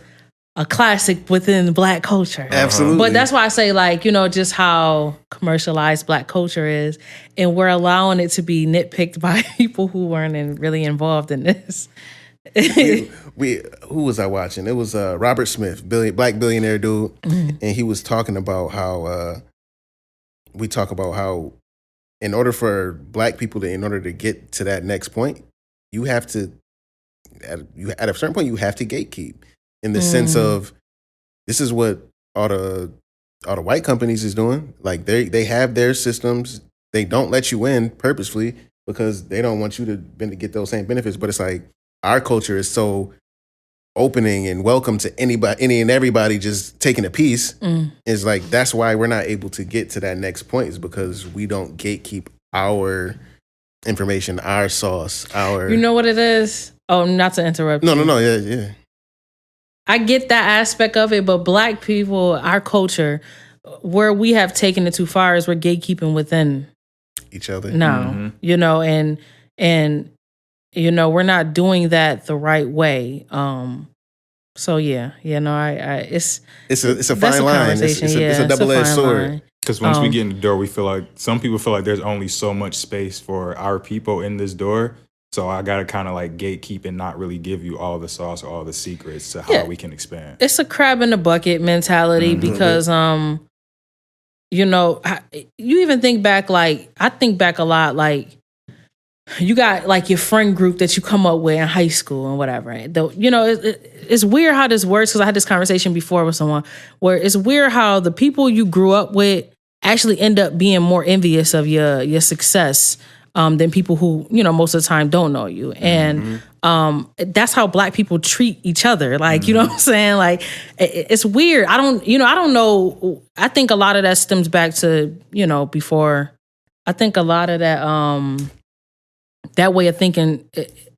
classic within Black culture. Absolutely. But that's why I say, like, just how commercialized Black culture is, and we're allowing it to be nitpicked by people who weren't really involved in this. we who was I watching? It was Robert Smith, black billionaire dude, and he was talking about how we talk about how in order for black people in order to get to that next point, you have to at a certain point you have to gatekeep in the sense of this is what all the white companies is doing. Like they have their systems. They don't let you in purposefully because they don't want you to get those same benefits. But it's like our culture is so opening and welcome to any and everybody just taking a piece. Is like that's why we're not able to get to that next point is because we don't gatekeep our information, our sauce, our. You know what it is? Oh, not to interrupt. No, yeah. I get that aspect of it, but black people, our culture, where we have taken it too far is we're gatekeeping within each other. No, you know, and you know, we're not doing that the right way. So yeah, no, I it's a fine line. It's a double-edged sword. Because once we get in the door, we feel like some people feel like there's only so much space for our people in this door. So I got to kind of like gatekeep and not really give you all the sauce or all the secrets to how we can expand. It's a crab in the bucket mentality because, you know, you even think back, like, I think back a lot, like, you got like your friend group that you come up with in high school and whatever. You know, it's weird how this works because I had this conversation before with someone where it's weird how the people you grew up with actually end up being more envious of your success than people who, you know, most of the time don't know you. And that's how black people treat each other. Like, you know what I'm saying? Like, it's weird. I don't know. I think a lot of that stems back to, you know, before. I think a lot of that, that way of thinking,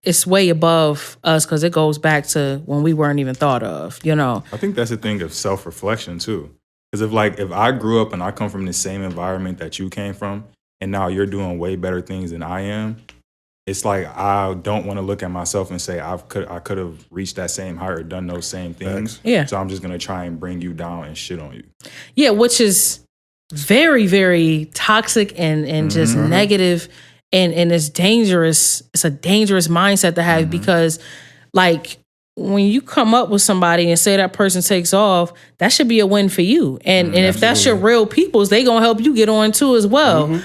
it's way above us because it goes back to when we weren't even thought of, you know. I think that's a thing of self-reflection too. Because if I grew up and I come from the same environment that you came from, and now you're doing way better things than I am, it's like I don't want to look at myself and say I could have reached that same height or done those same things. Yeah. So I'm just gonna try and bring you down and shit on you. Yeah, which is very, very toxic and just negative, and it's dangerous. It's a dangerous mindset to have because, like, when you come up with somebody and say that person takes off, that should be a win for you. And if that's your real peoples, they gonna help you get on too as well.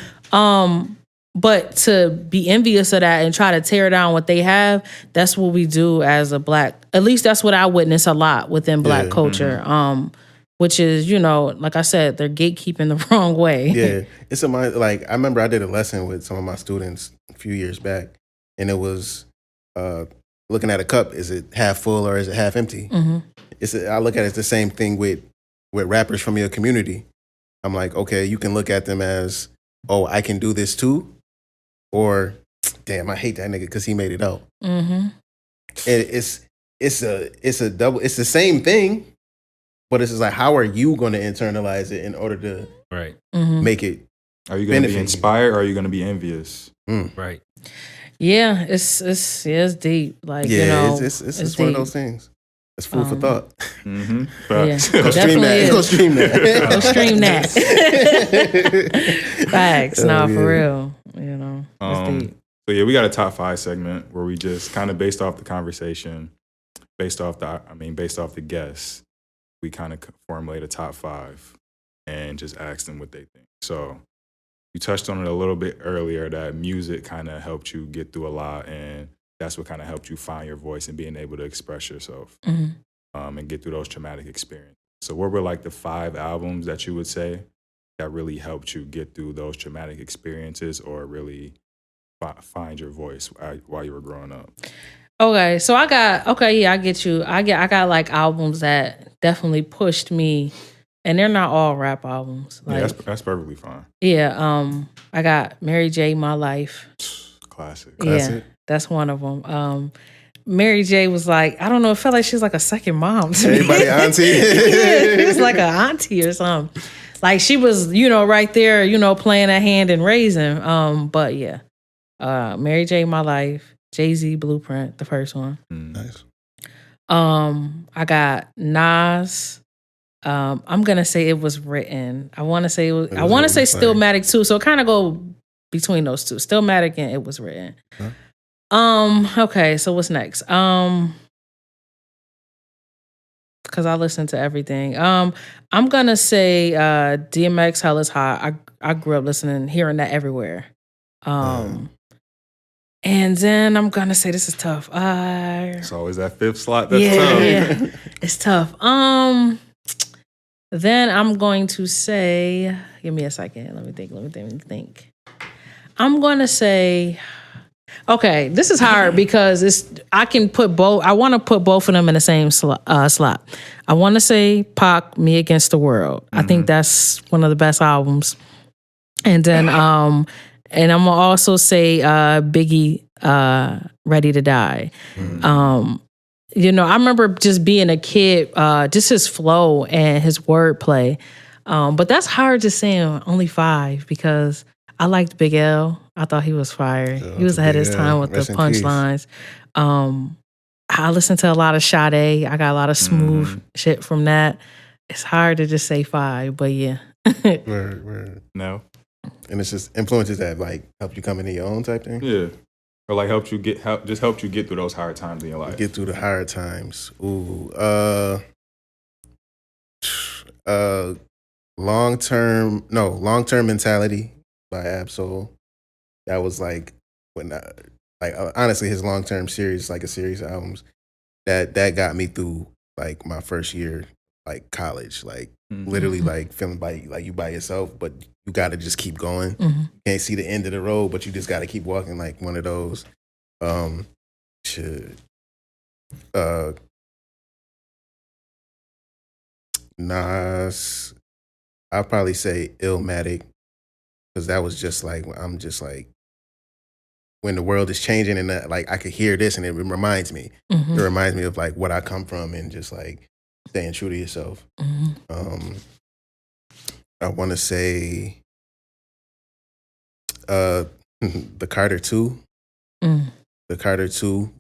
But to be envious of that and try to tear down what they have, that's what we do as a black. At least that's what I witness a lot within black culture. Which is, you know, like I said, they're gatekeeping the wrong way. Yeah, it's like I remember I did a lesson with some of my students a few years back, and it was looking at a cup. Is it half full or is it half empty? I look at it as the same thing with rappers from your community. I'm like, okay, you can look at them as, oh, I can do this too, or damn, I hate that nigga because he made it out. And it's a double. It's the same thing. But it's just like, how are you going to internalize it in order to make it? Are you going to be inspired or are you going to be envious? Right. Yeah, it's deep. Like, you know, it's just one of those things. It's food for thought. Yeah, Go stream that. Go stream that. Go stream that. Facts. Nah, for real. You know, it's deep. So yeah, we got a top 5 segment where we just kind of based off the conversation, based off the guests. We kind of formulate a top 5 and just ask them what they think. So you touched on it a little bit earlier that music kind of helped you get through a lot, and that's what kind of helped you find your voice and being able to express yourself and get through those traumatic experiences. So what were like the 5 albums that you would say that really helped you get through those traumatic experiences or really find your voice while you were growing up? Okay, so I get you. I got like albums that definitely pushed me, and they're not all rap albums. Like, yeah, that's perfectly fine. Yeah, I got Mary J. My Life. Classic. Yeah, that's one of them. Mary J. was like, I don't know, it felt like she was like a second mom to me. Everybody auntie. Yeah, she was like an auntie or something. Like she was, you know, right there, you know, playing a hand and raising. But yeah, Mary J. My Life. Jay-Z Blueprint, the first one. Nice. I got Nas. I'm gonna say It Was Written. I want to say I want to say Stillmatic too. So it kind of go between those two, Stillmatic and It Was Written. Okay, so what's next? Because I listen to everything. I'm gonna say DMX Hell is Hot. I grew up hearing that everywhere. And then I'm gonna say this is tough. It's always that fifth slot that's tough. Yeah, it's tough. Then I'm going to say, give me a second. Let me think. I'm gonna say, okay, this is hard because I can put both. I want to put both of them in the same slot. I want to say Pac, Me Against the World. I think that's one of the best albums. And then, and I'm gonna also say Biggie, Ready to Die. You know, I remember just being a kid, just his flow and his wordplay. But that's hard to say in only 5 because I liked Big L. I thought he was fire. He was ahead of his time with the punchlines. I listened to a lot of Sade. I got a lot of smooth shit from that. It's hard to just say 5, but yeah. Word. No. And it's just influences that like help you come into your own type thing. Yeah. Or like helped you get through those hard times in your life. Get through the hard times. Ooh. Long-term Mentality by Absol. That was like honestly his long-term series, like a series of albums that got me through like my first year, like college, like literally like feeling like you by yourself, but you got to just keep going. You can't see the end of the road, but you just got to keep walking, like one of those. Nas, I'll probably say Illmatic, because that was just like, I'm just like, when the world is changing and like I could hear this and it reminds me. It reminds me of like what I come from and just like staying true to yourself. I want to say the Carter 2. The Carter 2,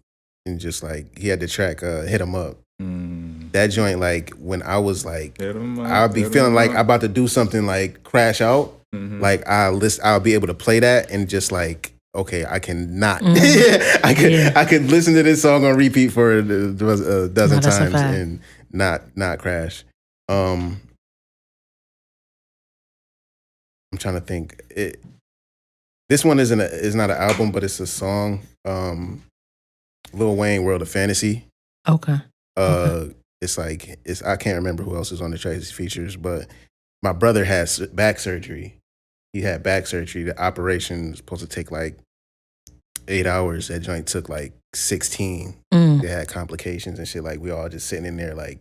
and just like he had the track Hit 'Em Up. That joint, like when I was like, I'll be feeling like I'm about to do something like crash out. Like I'll be able to play that and just like, okay, I can not. I could listen to this song on repeat for a dozen times and not crash. I'm trying to think. This one is not an album, but it's a song. Lil Wayne, World of Fantasy. Okay. It's like I can't remember who else is on the Tracy's features, but my brother has back surgery. He had back surgery. The operation was supposed to take like 8 hours. That joint took like 16. They had complications and shit. Like we all just sitting in there like,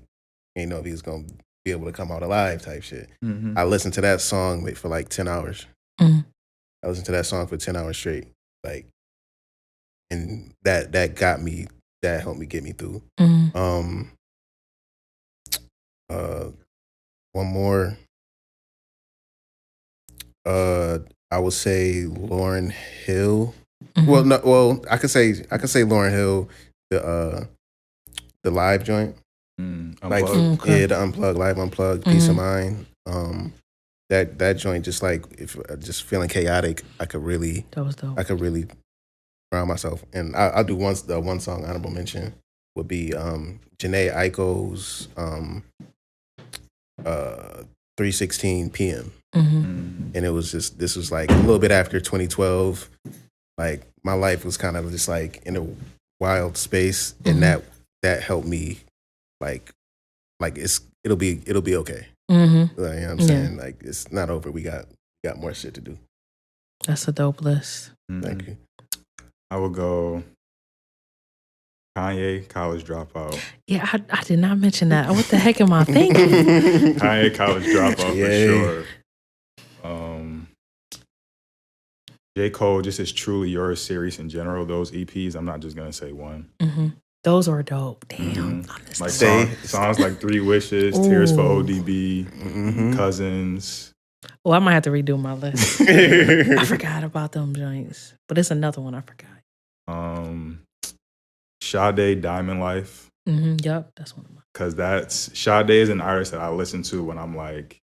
ain't know if he was gonna be able to come out alive type shit. I listened to that song for like 10 hours. I listened to that song for 10 hours straight. Like, and that got me, that helped me get me through. One more. I would say Lauryn Hill. I could say Lauryn Hill, the live joint. Like the Unplugged, Live Unplugged, Peace of Mind. That joint, just like if just feeling chaotic, I could really ground myself. And I'll do one song honorable mention would be Jhené Aiko's 3:16 p.m. And it was just, this was like a little bit after 2012. Like my life was kind of just like in a wild space, and that helped me like it'll be okay. Like, you know what I'm saying? Like it's not over. We got more shit to do. That's a dope list. Thank you. I would go Kanye, College Dropout. Yeah, I did not mention that. What the heck am I thinking? Kanye, College Dropout for sure. J. Cole, just as Truly Yours series in general, those EPs, I'm not just going to say one. Those are dope. Damn. Like songs like 3 Wishes, Tears for ODB, Cousins. Well, I might have to redo my list. I forgot about them joints. But it's another one I forgot. Sade, Diamond Life. Yep, that's one of mine. Because Sade is an artist that I listen to when I'm like,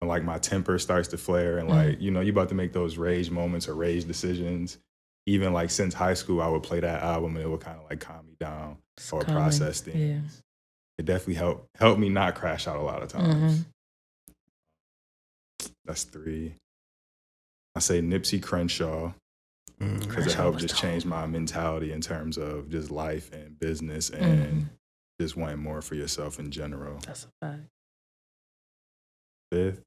my temper starts to flare and like, you about to make those rage moments or rage decisions. even like since high school, I would play that album and it would kind of like calm me down or process things. Yeah. It definitely helped me not crash out a lot of times. That's 3. I say Nipsey Crenshaw because it helped just change my mentality in terms of just life and business and just wanting more for yourself in general. That's a fact. 5th.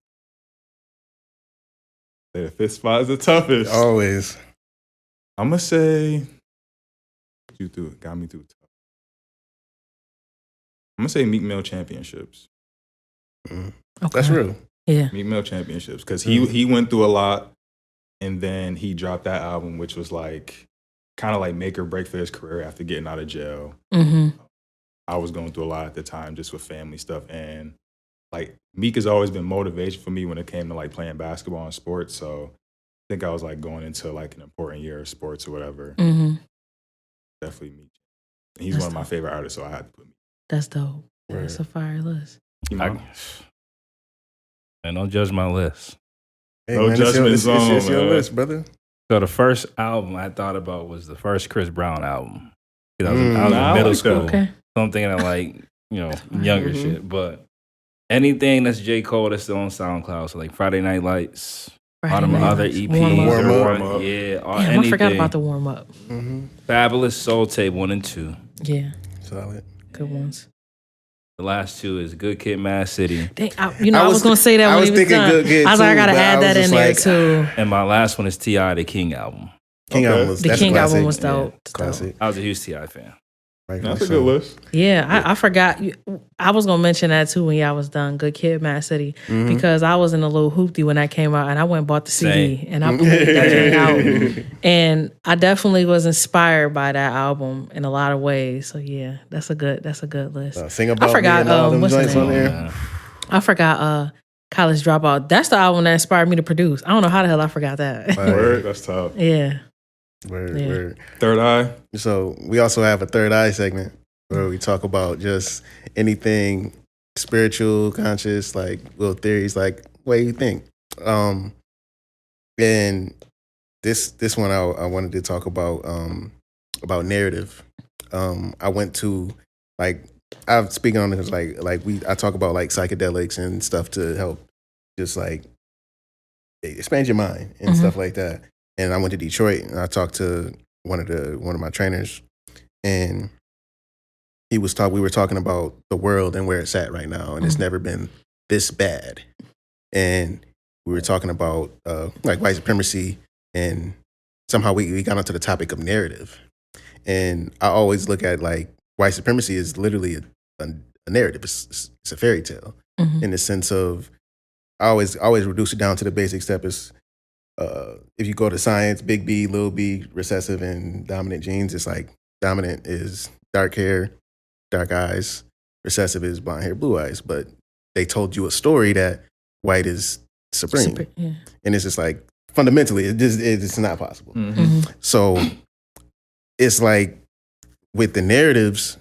The 5th spot is the toughest. Always. I'm going to say, got me through tough. I'm going to say Meek Mill Championships. Okay. That's real. Yeah. Meek Mill Championships. Because he went through a lot, and then he dropped that album, which was like, kind of like make or break for his career after getting out of jail. I was going through a lot at the time just with family stuff, and like Meek has always been motivation for me when it came to like playing basketball and sports. So I think I was like going into like an important year of sports or whatever. Definitely Meek. And he's one of my favorite artists, so I had to put Meek. That's dope. That's a fire list. And don't judge my list. Hey, no judgment zone. It's your list, brother. So the first album I thought about was the first Chris Brown album. I was in middle school. Okay. So I'm thinking of like, younger shit. But anything that's J. Cole that's still on SoundCloud, so like Friday Night Lights, all them other EPs. Warm Up. Yeah. I forgot about the warm up. Fabulous Soul Tape 1 and 2. Yeah. Solid. Good ones. The last 2 is Good Kid, Mad City. I was going to say that when he was done. Good Kid I was like, I got to too, add that in there too. And my last one is T.I., the King album. The King album was dope. Classic. I was a huge T.I. fan. That's a good list. Yeah, I forgot. I was gonna mention that too when y'all was done. Good Kid, Mad City, because I was in a little hoopty when that came out, and I went and bought the CD and I played that thing out, and I definitely was inspired by that album in a lot of ways. So yeah, that's a good list. Sing About I forgot Me and all them what's joints the on name? there. I forgot College Dropout. That's the album that inspired me to produce. I don't know how the hell I forgot that. Word, that's tough. Yeah. Word. Third Eye. So we also have a Third Eye segment where we talk about just anything spiritual, conscious, like little theories, like what do you think? And this one I wanted to talk about narrative. I went to I'm speaking on this I talk about like psychedelics and stuff to help just like expand your mind and stuff like that. And I went to Detroit and I talked to one of my trainers, and we were talking about the world and where it's at right now, and it's never been this bad. And we were talking about like white supremacy, and somehow we got onto the topic of narrative. And I always look at like white supremacy is literally a narrative. It's a fairy tale in the sense of I always reduce it down to the basic step is if you go to science, big B, little b, recessive and dominant genes, it's like dominant is dark hair, dark eyes, recessive is blonde hair, blue eyes. But they told you a story that white is supreme. And it's just like, fundamentally, it's not possible. So it's like with the narratives,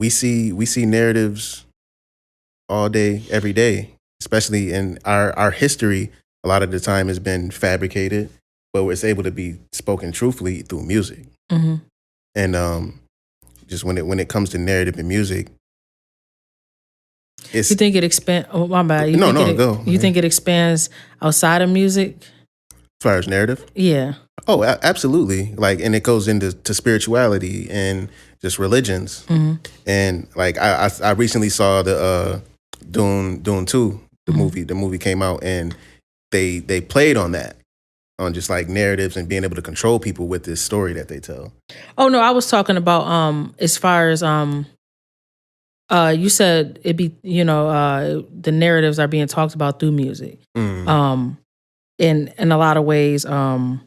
we see narratives all day, every day, especially in our history. A lot of the time has been fabricated, but it's able to be spoken truthfully through music. And just when it comes to narrative and music, you think it expands? Oh my bad. Go. You think it expands outside of music? As far as narrative? Yeah. Oh, absolutely. Like, and it goes into spirituality and just religions. And like, I recently saw the Dune 2, the movie. The movie came out, and they played on that, on just like narratives and being able to control people with this story that they tell. Oh no, I was talking about as far as you said it be the narratives are being talked about through music. In a lot of ways going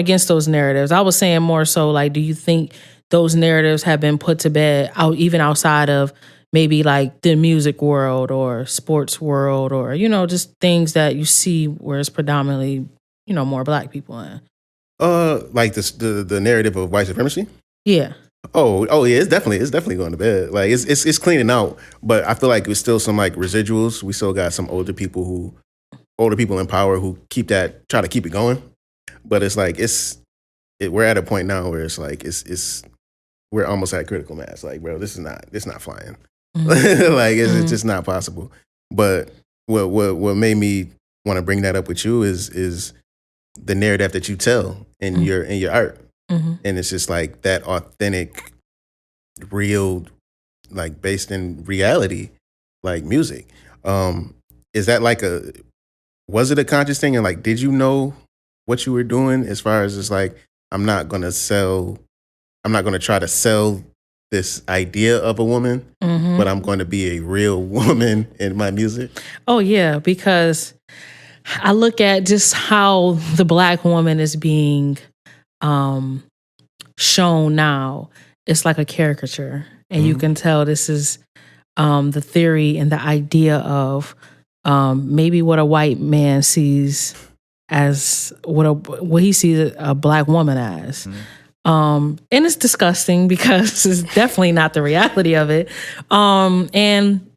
against those narratives. I was saying more so like, do you think those narratives have been put to bed even outside of maybe like the music world or sports world or, just things that you see where it's predominantly, more black people in? Like the narrative of white supremacy? Yeah. Oh yeah, it's definitely going to bed. Like it's cleaning out, but I feel like there's still some like residuals. We still got some older people in power who try to keep it going. But it's like it's we're at a point now where it's like it's we're almost at critical mass. Like, bro, it's not flying. Like, it's just not possible. But what made me want to bring that up with you is the narrative that you tell in your art, and it's just like that authentic, real, like based in reality, like music. Is that like was it a conscious thing? And like, did you know what you were doing as far as it's like, I'm not going to try to sell this idea of a woman, but I'm going to be a real woman in my music? Oh, yeah, because I look at just how the Black woman is being shown now. It's like a caricature. And you can tell this is the theory and the idea of maybe what a white man sees as what he sees a Black woman as. And it's disgusting because it's definitely not the reality of it. And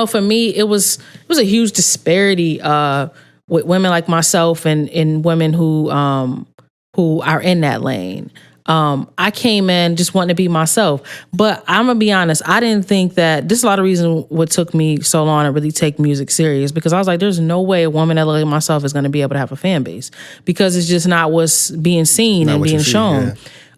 for me, it was a huge disparity with women like myself and women who are in that lane. I came in just wanting to be myself, but I'm gonna be honest. I didn't think that this is a lot of reason what took me so long to really take music serious, because I was like, there's no way a woman that looks like myself is going to be able to have a fan base, because it's just not what's being seen and being shown.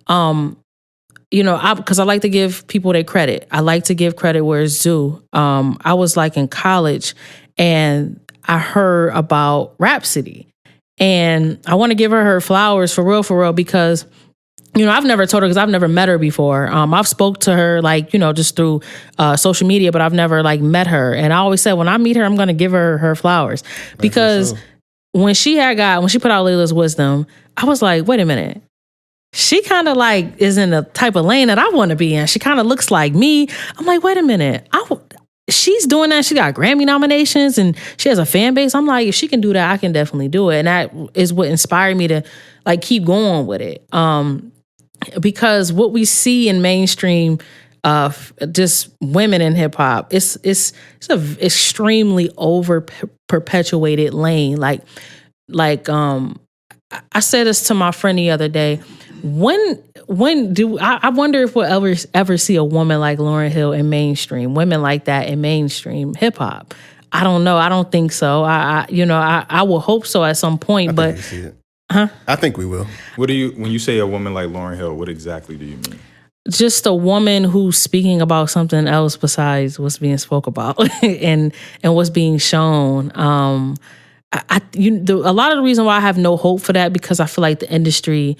Yeah. Because I like to give people their credit. I like to give credit where it's due. I was like in college and I heard about Rhapsody, and I want to give her flowers for real, because I've never told her, because I've never met her before. I've spoke to her just through social media, but I've never met her. And I always said, when I meet her, I'm going to give her flowers, because when she put out Layla's Wisdom, I was like, wait a minute. She kind of is in the type of lane that I want to be in. She kind of looks like me. I'm like, wait a minute. She's doing that. She got Grammy nominations and she has a fan base. I'm like, if she can do that, I can definitely do it. And that is what inspired me to keep going with it. Because what we see in mainstream, just women in hip hop, it's a extremely over perpetuated lane. I said this to my friend the other day. When do I wonder if we'll ever see a woman like Lauryn Hill in mainstream, women like that in mainstream hip hop? I don't know. I don't think so. I will hope so at some point. But see it. I think we will. When you say a woman like Lauryn Hill, what exactly do you mean? Just a woman who's speaking about something else besides what's being spoke about and what's being shown. A lot of the reason why I have no hope for that, because I feel like the industry,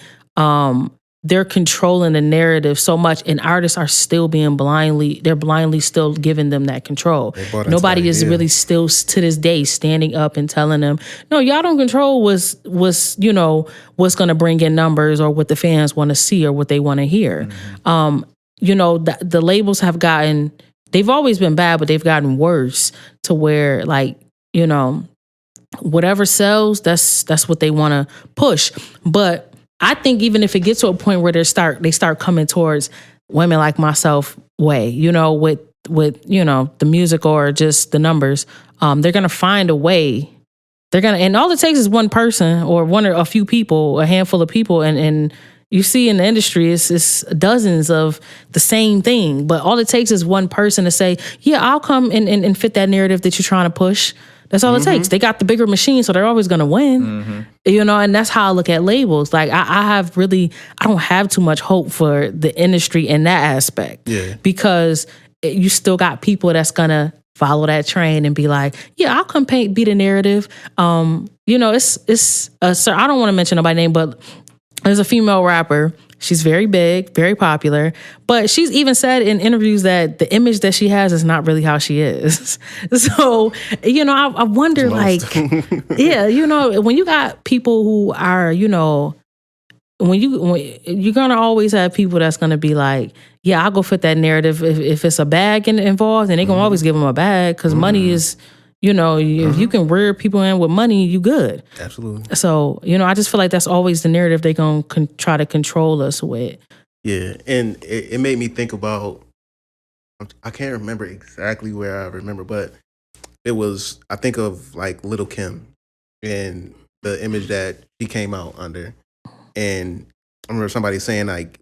they're controlling the narrative so much, and artists are still being blindly still giving them that control. Nobody is really still to this day standing up and telling them, no, y'all don't control what's going to bring in numbers or what the fans want to see or what they want to hear. The labels have they've always been bad, but they've gotten worse to where whatever sells, that's what they want to push. But I think even if it gets to a point where they start coming towards women like myself with the music or just the numbers, they're gonna find a way. And all it takes is one person or one or a few people, a handful of people, and you see in the industry it's dozens of the same thing. But all it takes is one person to say, yeah, I'll come and fit that narrative that you're trying to push. That's all it takes. They got the bigger machine, so they're always going to win. And that's how I look at labels. I don't have too much hope for the industry in that aspect. Yeah. Because you still got people that's going to follow that train and be like, yeah, I'll come be the narrative. It's I don't want to mention nobody's name, but there's a female rapper. She's very big, very popular, but she's even said in interviews that the image that she has is not really how she is. So, I wonder, when you got people who are, when you're gonna always have people that's gonna be like, yeah, I'll go fit that narrative if it's a bag involved, and they can always give them a bag because money is. If you can rear people in with money, you good. Absolutely. So, I just feel like that's always the narrative they're going to try to control us with. Yeah. And it made me think about, I can't remember exactly where I remember, but it was, I think of Little Kim and the image that she came out under. And remember somebody saying like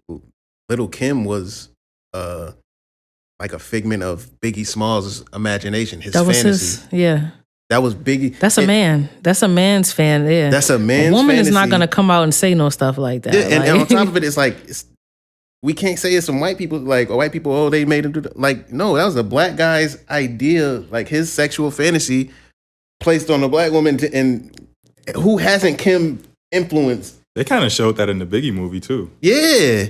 Little Kim was like a figment of Biggie Smalls' imagination, his fantasy. That was Biggie. That's a man. That's a man's fan. Yeah, that's a man's. A woman fantasy. is not gonna come out and say no stuff like that. Yeah, and on top of it, it's like we can't say it's some white people. Like white people, oh, they made him do that. Like no, that was a black guy's idea. Like his sexual fantasy placed on a black woman, and who hasn't Kim influenced? They kind of showed that in the Biggie movie too. Yeah,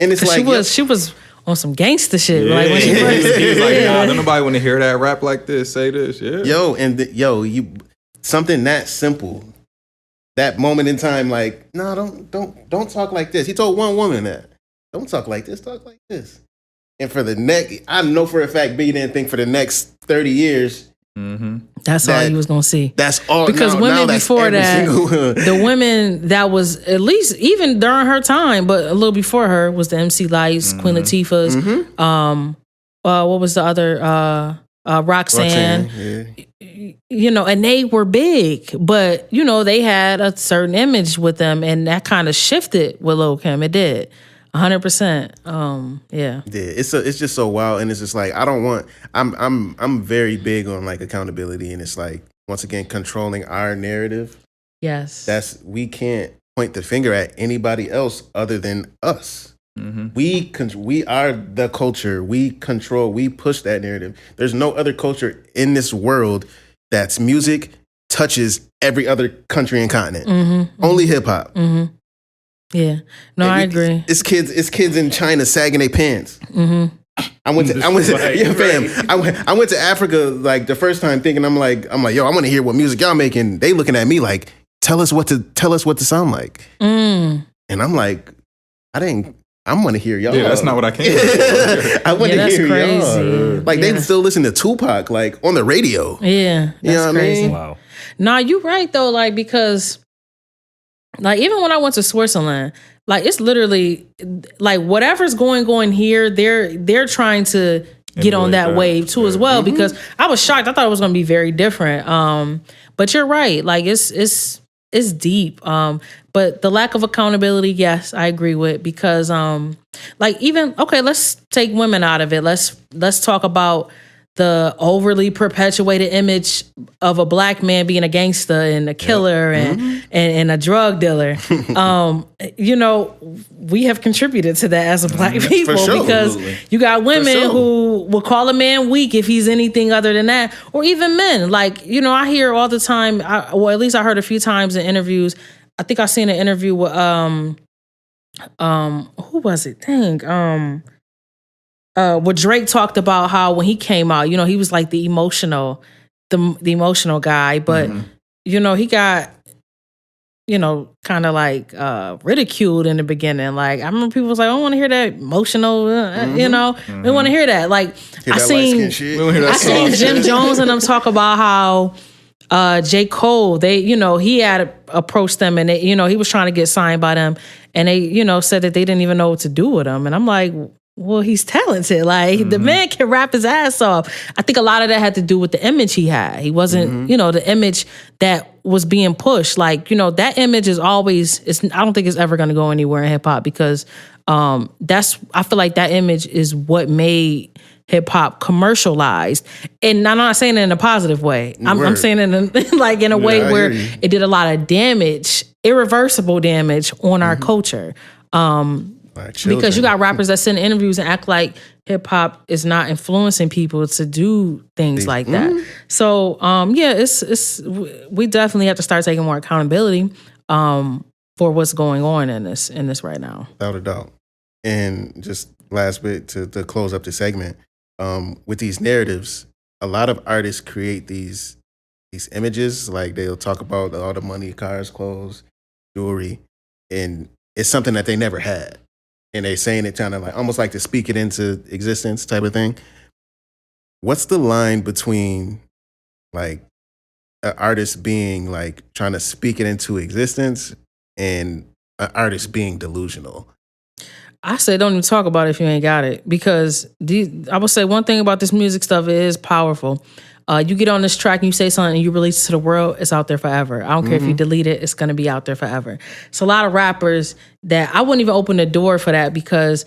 and it's like she was on some gangster shit. Yeah. Like when she first, he was like, nah, don't nobody want to hear that rap like this. Say this, yeah. You something that simple, that moment in time. Like, no, don't talk like this. He told one woman that, don't talk like this. Talk like this. And for the next, I know for a fact, Biggie didn't think for the next 30 years. Mm-hmm. That's all he was gonna see. That's all. Because women before that, the women that was at least even during her time, but a little before her was the MC Lights, Queen Latifah's. What was the other? Roxanne. Yeah. You know, and they were big, but you know they had a certain image with them, and that kind of shifted with Lil' Kim. It did. 100%. Yeah. It's just so wild, and it's just like I'm very big on like accountability, and it's like once again controlling our narrative. Yes. We can't point the finger at anybody else other than us. Mm-hmm. We are the culture. We push that narrative. There's no other culture in this world that's music touches every other country and continent. Mm-hmm. Only hip hop. Mm-hmm. Yeah, no, I agree. It's kids in China sagging their pants. Mm-hmm. I went to Africa like the first time thinking I'm like, yo, I want to hear what music y'all making. They looking at me like, tell us what to sound like. And I'm like, I'm gonna hear y'all. Yeah, that's not what I came for. I want to hear crazy. Y'all. Like they still listen to Tupac like on the radio. Yeah, that's you know what crazy. I mean? Wow. Nah, you right though, like because like even when I went to Switzerland, like it's literally like whatever's going on here, they're trying to get on that wave too as well. Mm-hmm. Because I was shocked. I thought it was gonna be very different. But you're right. Like it's deep. But the lack of accountability, yes, I agree with, because like even let's take women out of it. Let's talk about the overly perpetuated image of a black man being a gangster and a killer and a drug dealer. You know, we have contributed to that as a black people because you got women who will call a man weak if he's anything other than that, or even men. Like, you know, I hear all the time, or at least I heard a few times in interviews. I think I seen an interview with who was it? What Drake talked about how when he came out, you know, he was like the emotional guy, but you know, he got, you know, kind of like ridiculed in the beginning. Like I remember people was like, I don't want to hear that emotional, you know, they want to hear that. Like I seen Jim Jones and them talk about how J. Cole, he had approached them and they, you know, he was trying to get signed by them, and they, you know, said that they didn't even know what to do with him. And I'm like, well, he's talented. Like the man can rap his ass off. I think a lot of that had to do with the image he had. He wasn't, you know, the image that was being pushed. Like, you know, that image is always, I don't think it's ever going to go anywhere in hip hop, because I feel like that image is what made hip hop commercialized. And I'm not saying it in a positive way. I'm saying it in a way where it did a lot of damage, irreversible damage on our culture. Because you got rappers that send interviews and act like hip hop is not influencing people to do things like that. So we definitely have to start taking more accountability for what's going on in this right now. Without a doubt. And just last bit to close up the segment, with these narratives, a lot of artists create these images. Like they'll talk about all the money, cars, clothes, jewelry, and it's something that they never had. And they're saying it trying to like almost like to speak it into existence type of thing. What's the line between like an artist being like trying to speak it into existence and an artist being delusional? I say don't even talk about it if you ain't got it, because I would say one thing about this music stuff, it is powerful. you get on this track and you say something and you release it to the world, it's out there forever. I don't care if you delete it, it's going to be out there forever. It's a lot of rappers that I wouldn't even open the door for that, because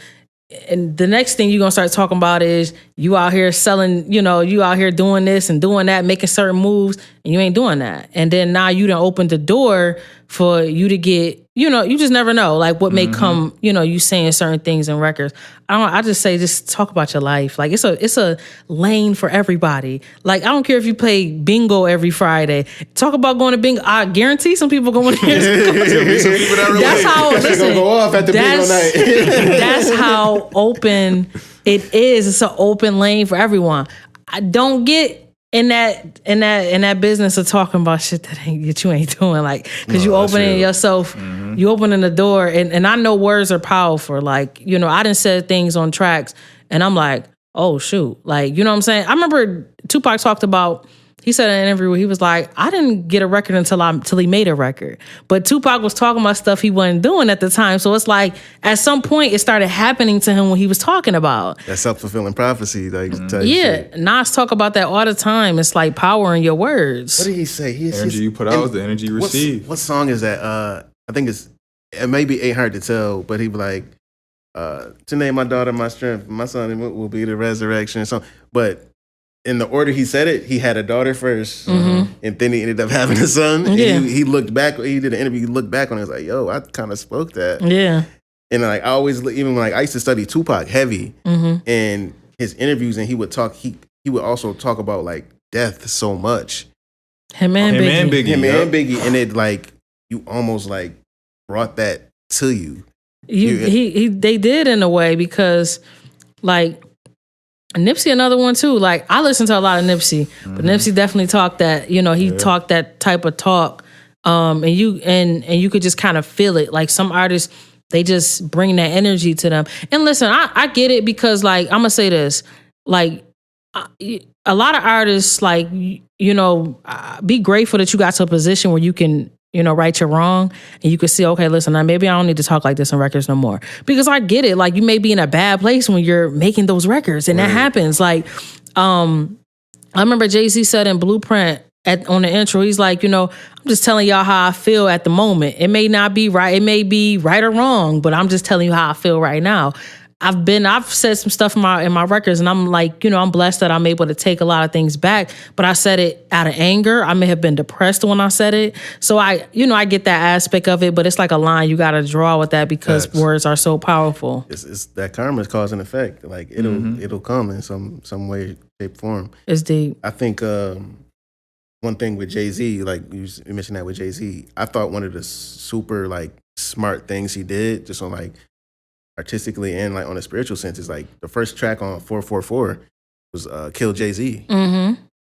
and the next thing you're going to start talking about is you out here selling, you out here doing this and doing that, making certain moves, and you ain't doing that. And then now you done opened the door for you to get, you just never know, like what may come, you saying certain things in records. I just say, just talk about your life. Like it's a lane for everybody. Like, I don't care if you play bingo every Friday. Talk about going to bingo. I guarantee some people going to That's how, listen, gonna go off at the bingo night. That's how open it is. It's an open lane for everyone. I don't get in that business of talking about shit that you ain't doing, like, because you opening yourself, you opening the door, and I know words are powerful. Like, I done said things on tracks, and I'm like, oh shoot, like, you know what I'm saying? I remember Tupac talked about. He said in an interview, he was like, I didn't get a record until he made a record. But Tupac was talking about stuff he wasn't doing at the time. So it's like, at some point, it started happening to him when he was talking about. That self-fulfilling prophecy. Like, yeah, Nas talk about that all the time. It's like power in your words. What did he say? Energy you put out is the energy you receive. What song is that? I think it may be Ain't Hard to Tell, but he be like, today my daughter, my strength, my son will be the resurrection. So, but in the order he said it, he had a daughter first, and then he ended up having a son. And he looked back. He did an interview. He looked back on it. He was like, "Yo, I kind of spoke that." Yeah. And like I always, even when I used to study Tupac heavy, and his interviews, and he would talk. He would also talk about like death so much. Him and Biggie, and it like you almost like brought that to you. They did in a way, because like. Nipsey, another one too. Like, I listen to a lot of Nipsey, but Nipsey definitely talked that. He talked that type of talk, and you could just kind of feel it. Like, some artists, they just bring that energy to them. And listen, I get it, because like, I'm gonna say this, like, a lot of artists, like, be grateful that you got to a position where you can, right your wrong, and you can see, okay, listen, now maybe I don't need to talk like this in records no more. Because I get it, like, you may be in a bad place when you're making those records, and that happens. Like, I remember Jay-Z said in Blueprint on the intro, he's like, I'm just telling y'all how I feel at the moment. It may not be right, it may be right or wrong, but I'm just telling you how I feel right now. I've said some stuff in my records, and I'm like, I'm blessed that I'm able to take a lot of things back, but I said it out of anger. I may have been depressed when I said it. So I get that aspect of it, but it's like a line you got to draw with that, because words are so powerful. It's that karma is cause and effect. Like, it'll come in some way, shape, form. It's deep. I think one thing with Jay-Z, like you mentioned that with Jay-Z, I thought one of the super like smart things he did, just on like artistically and like on a spiritual sense, is like the first track on 444 was Kill Jay-Z.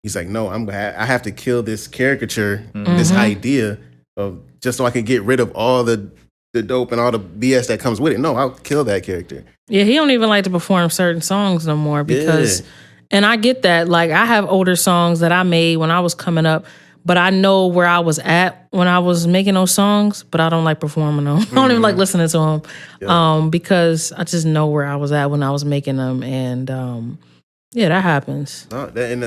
He's like, no, I have to kill this caricature, this idea of, just so I can get rid of all the dope and all the BS that comes with it. No, I'll kill that character. Yeah, he don't even like to perform certain songs no more, because, and I get that. Like, I have older songs that I made when I was coming up, but I know where I was at when I was making those songs, but I don't like performing them. I don't even like listening to them, because I just know where I was at when I was making them, and that happens. And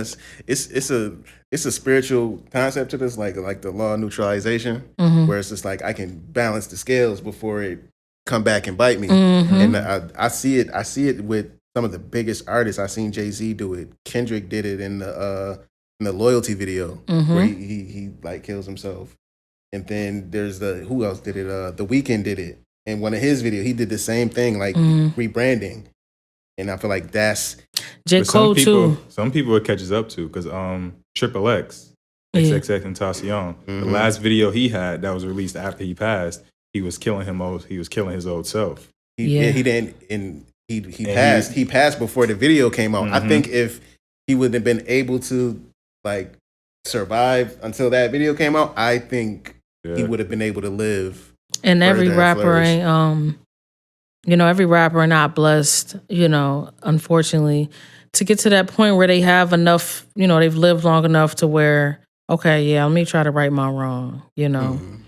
it's a spiritual concept to this, like the law of neutralization, where it's just like I can balance the scales before it come back and bite me. And I see it with some of the biggest artists. I seen Jay-Z do it. Kendrick did it in the Loyalty video, where he like kills himself. And then there's who else did it? The Weeknd did it. In one of his videos, he did the same thing, like rebranding. And I feel like that's J. Cole too. Some people it catches up to, because Triple X, XXX Tentacion, the last video he had that was released after he passed, he was killing his old self. He didn't, and he passed before the video came out. I think if he would have been able to like survive until that video came out, I think he would have been able to live. And every rapper ain't every rapper not blessed, unfortunately, to get to that point where they have enough, they've lived long enough to where, okay, yeah, let me try to right my wrong, and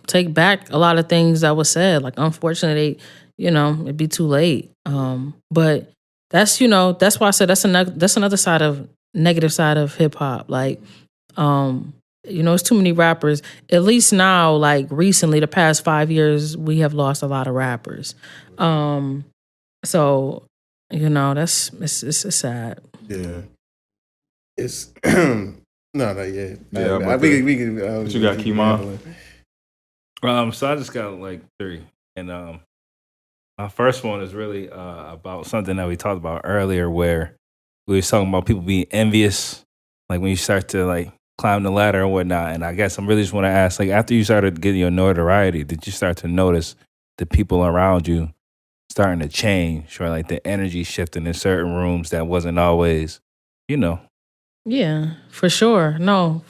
take back a lot of things that was said. Like, unfortunately, it'd be too late. But that's that's why I said that's another side of negative side of hip hop. Like, it's too many rappers. At least now, like recently, the past 5 years, we have lost a lot of rappers. So that's it's sad. Yeah. It's no, yeah. Yeah, We can. What you got, Kima? So I just got like 3, and my first one is really about something that we talked about earlier, where we were talking about people being envious, like when you start to like climb the ladder and whatnot. And I guess I really just want to ask, like, after you started getting your notoriety, did you start to notice the people around you starting to change, or like the energy shifting in certain rooms that wasn't always, Yeah, for sure. No,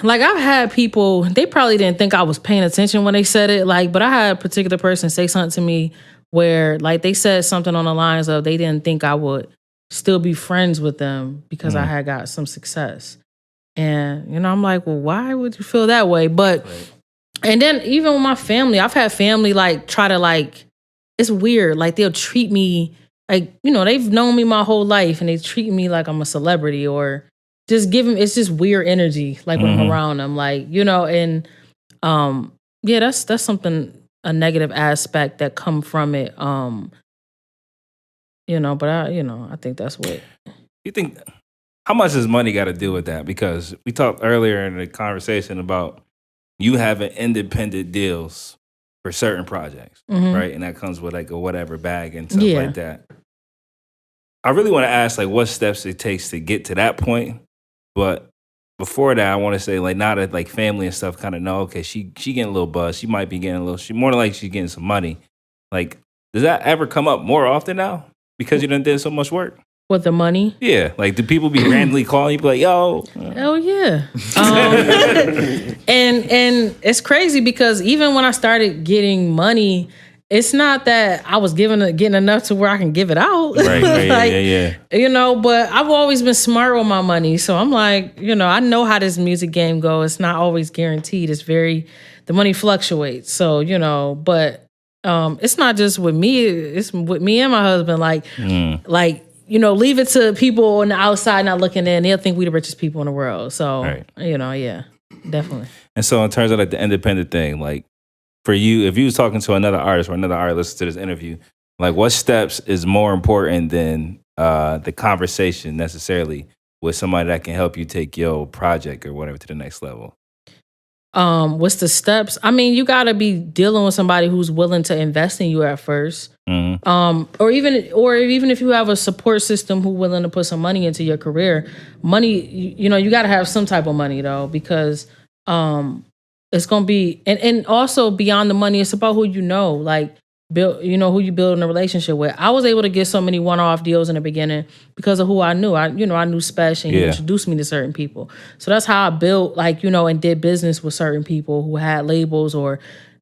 like I've had people, they probably didn't think I was paying attention when they said it, like, but I had a particular person say something to me where like they said something on the lines of they didn't think I would still be friends with them because I had got some success. And, I'm like, well, why would you feel that way? But, and then even with my family, I've had family like try to like, it's weird. Like they'll treat me like, they've known me my whole life and they treat me like I'm a celebrity, or just it's just weird energy. Like when I'm around them, like, and yeah, that's something, a negative aspect that come from it. But I think that's what. You think, how much does money got to do with that? Because we talked earlier in the conversation about you having independent deals for certain projects, right? And that comes with like a whatever bag and stuff like that. I really want to ask like what steps it takes to get to that point. But before that, I want to say like now that like family and stuff kind of know, okay, she getting a little buzz. She might be getting a little, more than likely she's getting some money. Like, does that ever come up more often now? Because you done did so much work? With the money? Yeah. Like, do people be randomly calling you, be like, yo? Hell yeah. And it's crazy because even when I started getting money, it's not that I was getting enough to where I can give it out. Right, like, yeah. But I've always been smart with my money. So I'm like, I know how this music game goes. It's not always guaranteed. The money fluctuates. So, but it's not just with me. It's with me and my husband. Like, leave it to people on the outside not looking in. They'll think we the richest people in the world. So, yeah, definitely. And so in terms of like the independent thing, like for you, if you was talking to another artist or another artist listen to this interview, like what steps is more important than the conversation necessarily with somebody that can help you take your project or whatever to the next level? What's the steps? I mean, you got to be dealing with somebody who's willing to invest in you at first. Or even if you have a support system who willing to put some money into your career. Money, you got to have some type of money though, because it's going to be, and also beyond the money, it's about who like build, who you build in a relationship with. I was able to get so many one-off deals in the beginning because of who I knew. I knew Spesh, and he introduced me to certain people. So that's how I built, and did business with certain people who had labels. Or,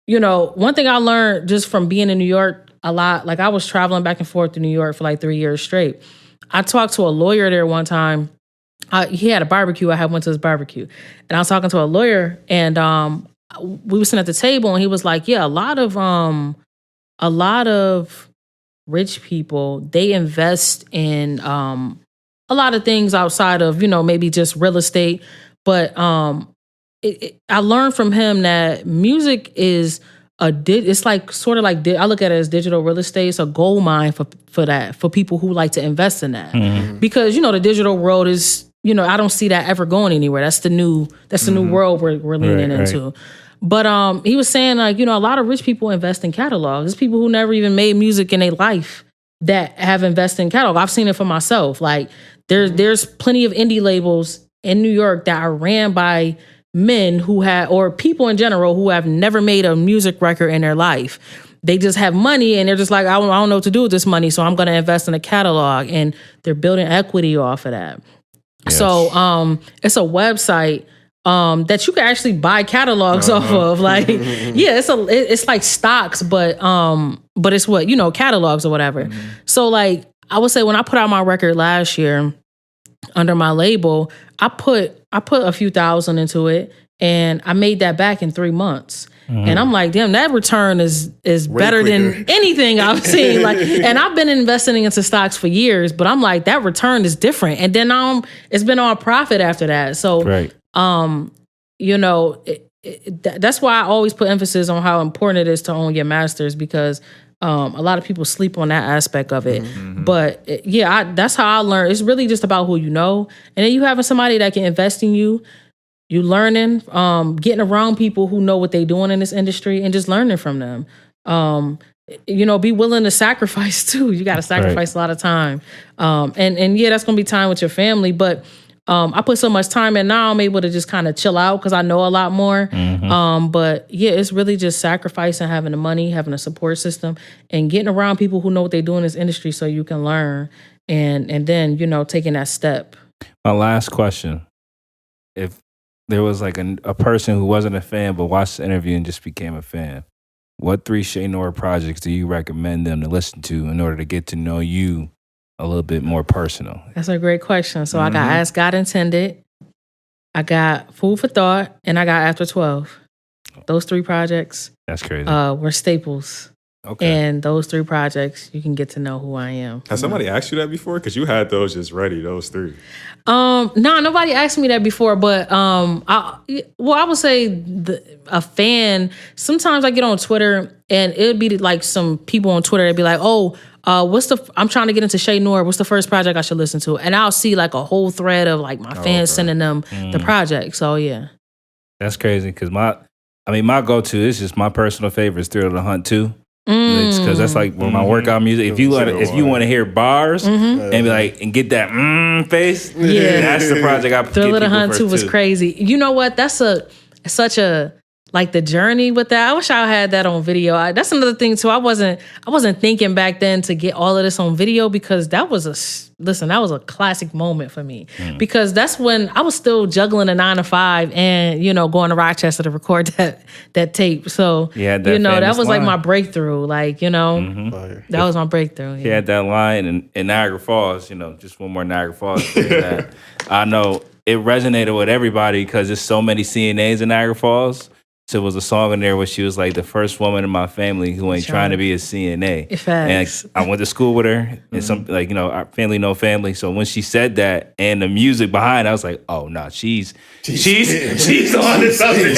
one thing I learned just from being in New York a lot, like I was traveling back and forth to New York for like 3 years straight. I talked to a lawyer there one time. He had a barbecue. I went to his barbecue, and I was talking to a lawyer, and we were sitting at the table, and he was like, "Yeah, a lot of rich people, they invest in a lot of things outside of maybe just real estate." But I learned from him that music is it's like sort of like I look at it as digital real estate. It's a gold mine for people who like to invest in that, because the digital world is. I don't see that ever going anywhere. That's the new world we're leaning into. But he was saying like, a lot of rich people invest in catalogs. There's people who never even made music in their life that have invested in catalog. I've seen it for myself. Like there's plenty of indie labels in New York that are ran by men or people in general who have never made a music record in their life. They just have money and they're just like, I don't know what to do with this money, so I'm going to invest in a catalog, and they're building equity off of that. Yes. So it's a website that you can actually buy catalogs off of. Like, it's like stocks, but it's what, catalogs or whatever. So like I would say when I put out my record last year under my label, I put a few thousand into it, and I made that back in 3 months. And I'm like, damn, that return is better than anything I've seen. Like, and I've been investing into stocks for years, but I'm like, that return is different. And then it's been on profit after that. So, you know, that's why I always put emphasis on how important it is to own your masters, because a lot of people sleep on that aspect of it. But that's how I learned. It's really just about who you know, and then you having somebody that can invest in you. You learning, getting around people who know what they're doing in this industry, and just learning from them. You know, be willing to sacrifice too. You got to sacrifice a lot of time. And that's gonna be time with your family. But I put so much time in now, I'm able to just kind of chill out because I know a lot more. But it's really just sacrificing, having the money, having a support system, and getting around people who know what they do in this industry so you can learn. And then, you know, taking that step. My last question. If there was like a person who wasn't a fan but watched the interview and just became a fan, what 3 CHE NOIR projects do you recommend them to listen to in order to get to know you a little bit more personal? That's a great question. So I got As God Intended, I got Food for Thought, and I got After 12. Those 3 projects. That's crazy. Were staples. Okay. And those 3 projects, you can get to know who I am. Has somebody asked you that before? Because you had those just ready, those 3. No, nobody asked me that before, but I would say a fan. Sometimes I get on Twitter and it'd be like some people on Twitter that'd be like, I'm trying to get into CHE NOIR. What's the first project I should listen to? And I'll see like a whole thread of like my fans sending them the project. So yeah. That's crazy because my go-to is just my personal favorite is Thrill of the Hunt 2. Because that's like when my workout music. If you want to hear bars and be like and get that face, that's the project I put. Thrill of the Hunt 2 was crazy. You know what? That's such a like the journey with that. I wish I had that on video. That's another thing too. I wasn't thinking back then to get all of this on video because that was a classic moment for me because that's when I was still juggling a 9 to 5 and you know going to Rochester to record that tape. So that was like my breakthrough. Like that was my breakthrough. He had that line in Niagara Falls. You know, just one more Niagara Falls. That I know it resonated with everybody because there's so many CNAs in Niagara Falls. So it was a song in there where she was like the first woman in my family who ain't trying to be a CNA. Facts. And I went to school with her and some our family no family. So when she said that and the music behind, I was like, oh no, she's on to something.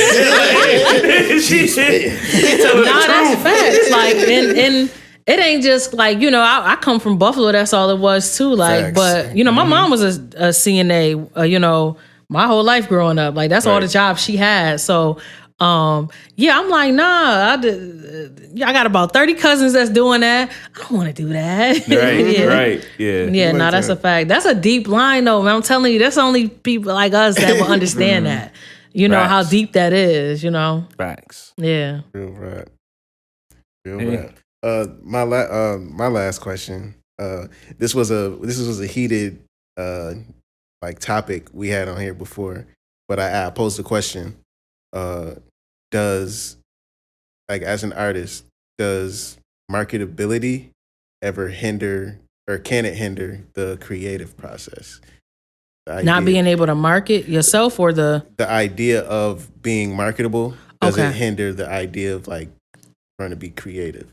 She's that's facts. Like and it ain't just like, I come from Buffalo, that's all it was too. Like, facts. But my mom was a CNA, my whole life growing up. Like that's all the jobs she had. So I'm like, nah, I got about 30 cousins that's doing that. I don't want to do that. Right. Yeah, that's a fact. That's a deep line though, man. I'm telling you, that's only people like us that will understand that. How deep that is, Facts. Yeah. Real rap. My last question. This was a heated like topic we had on here before, but I posed a question. Does, like, as an artist, does marketability ever hinder, or can it hinder the creative process? Not being able to market yourself, or the idea of being marketable, does it hinder the idea of like trying to be creative?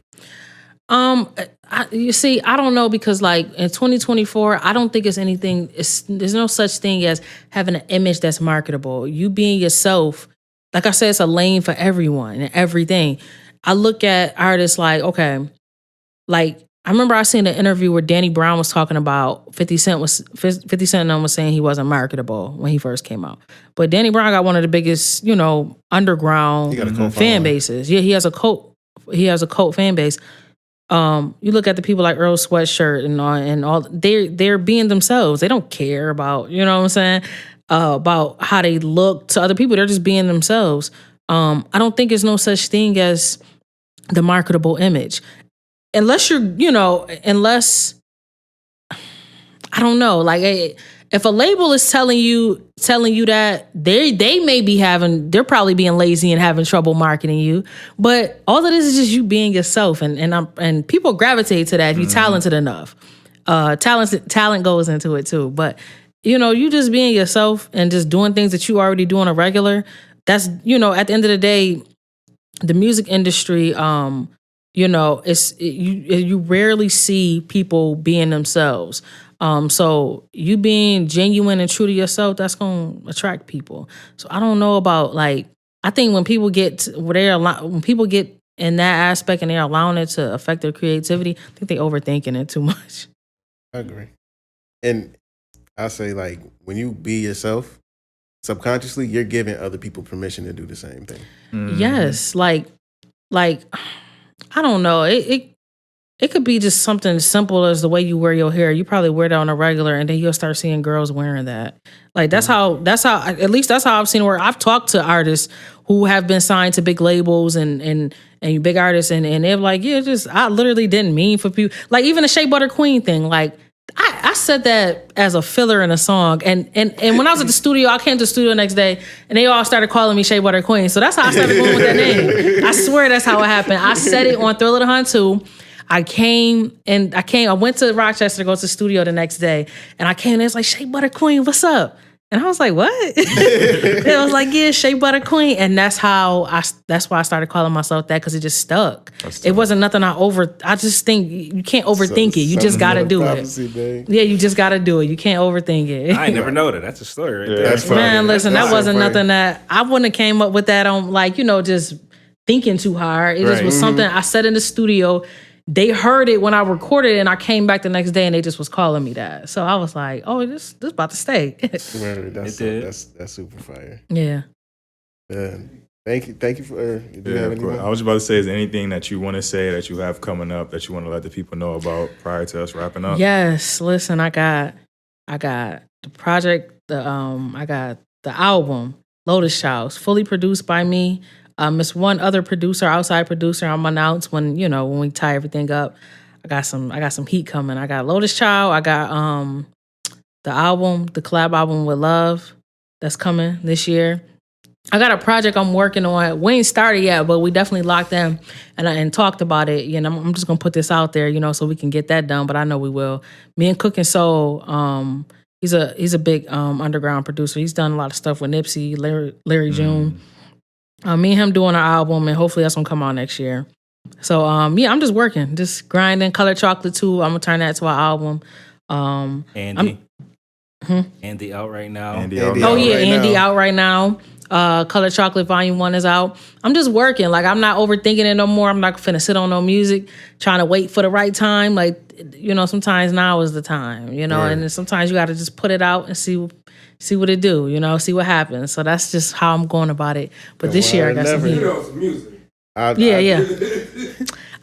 You see, I don't know, because like in 2024, I don't think it's anything. There's no such thing as having an image that's marketable. You being yourself. Like I said, it's a lane for everyone and everything. I look at artists like, okay, like I remember I seen an interview where Danny Brown was talking about 50 Cent and them was saying he wasn't marketable when he first came out. But Danny Brown got one of the biggest, underground fan bases. Yeah, he has a cult fan base. You look at the people like Earl Sweatshirt and all they're being themselves. They don't care about, what I'm saying? About how they look to other people. They're just being themselves. I don't think there's no such thing as the marketable image. Unless you're, unless, I don't know, like if a label is telling you that they may be they're probably being lazy and having trouble marketing you, but all of this is just you being yourself, and people gravitate to that if you're talented enough. Talent goes into it too, but you just being yourself and just doing things that you already do on a regular, that's, you know, at the end of the day, the music industry, you know, you rarely see people being themselves. So you being genuine and true to yourself, that's gonna attract people. So I don't know about like, I think when people get when people get in that aspect and they're allowing it to affect their creativity, I think they overthinking it too much. I agree. And I say, like, when you be yourself, subconsciously, you're giving other people permission to do the same thing. Mm-hmm. Yes, like I don't know. It could be just something as simple as the way you wear your hair. You probably wear that on a regular, and then you'll start seeing girls wearing that. Like that's how at least that's how I've seen it work. I've talked to artists who have been signed to big labels and big artists, and they're like, yeah, just I literally didn't mean for people. Like even the Shea Butter Queen thing, like. I said that as a filler in a song, and when I was at the studio, I came to the studio the next day, and they all started calling me Shea Butter Queen. So that's how I started going with that name. I swear that's how it happened. I said it on Thriller the Hunt 2. I went to Rochester to go to the studio the next day, and I came and it's like, Shea Butter Queen, what's up? And I was like, what? It was like, yeah, Shea Butter Queen. And that's why I started calling myself that, because it just stuck. It wasn't nothing I just think you can't overthink it. You just got to do it. Babe. Yeah, you just got to do it. You can't overthink it. I ain't never know that. That's a story right there. That's funny. Man, listen, That's that wasn't funny. nothing that I wouldn't have came up with that on, like, you know, just thinking too hard. It just was something I said in the studio. They heard it when I recorded it, and I came back the next day, and they just was calling me that. So I was like, "Oh, this about to stay." That's super fire. Yeah. Thank you for. Do you have anything? I was about to say, is there anything that you want to say that you have coming up that you want to let the people know about prior to us wrapping up? Yes. Listen, I got the project. I got the album Lotus Child, fully produced by me. It's one other producer, outside producer. I'm announced when we tie everything up. I got some heat coming. I got Lotus Child. I got the album, the collab album with Love, that's coming this year. I got a project I'm working on. We ain't started yet, but we definitely locked in and talked about it. You know, I'm just gonna put this out there, so we can get that done. But I know we will. Me and Cook and Soul. He's a big underground producer. He's done a lot of stuff with Nipsey, Larry June. Me and him doing an album, and hopefully that's gonna come out next year. So I'm just working, just grinding. Color Chocolate 2, I'm gonna turn that to an album. Andy out right now. Andy out right now. Color Chocolate Volume 1 is out. I'm just working. Like, I'm not overthinking it no more. I'm not finna sit on no music, trying to wait for the right time. Like, sometimes now is the time, and then sometimes you gotta just put it out and see what it do, see what happens. So that's just how I'm going about it. But this year I got some heat. Yeah.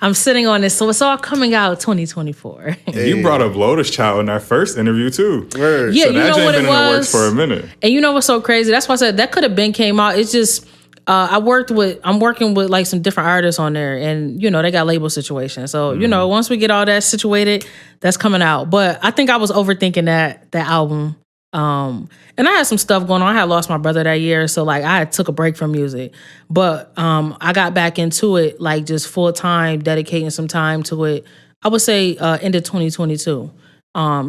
I'm sitting on this, so it's all coming out 2024. You brought up Lotus Child in our first interview too. Word. Yeah, so you that know what been it in the works was. for a minute. And you know what's so crazy? That's why I said that could have came out. It's just I'm working with like some different artists on there, and they got label situations. So once we get all that situated, that's coming out. But I think I was overthinking that album. And I had some stuff going on. I had lost my brother that year, so like I took a break from music. But I got back into it, like just full time, dedicating some time to it. I would say end of 2022.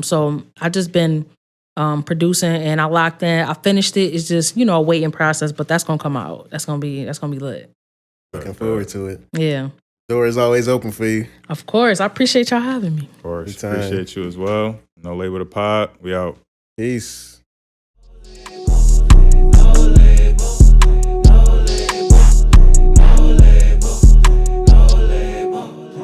So I just been producing, and I locked in. I finished it. It's just a waiting process, but that's gonna come out. That's gonna be lit. Looking forward to it. Yeah. Door is always open for you. Of course. I appreciate y'all having me. Of course. Appreciate you as well. No Label the Pod. We out. Peace.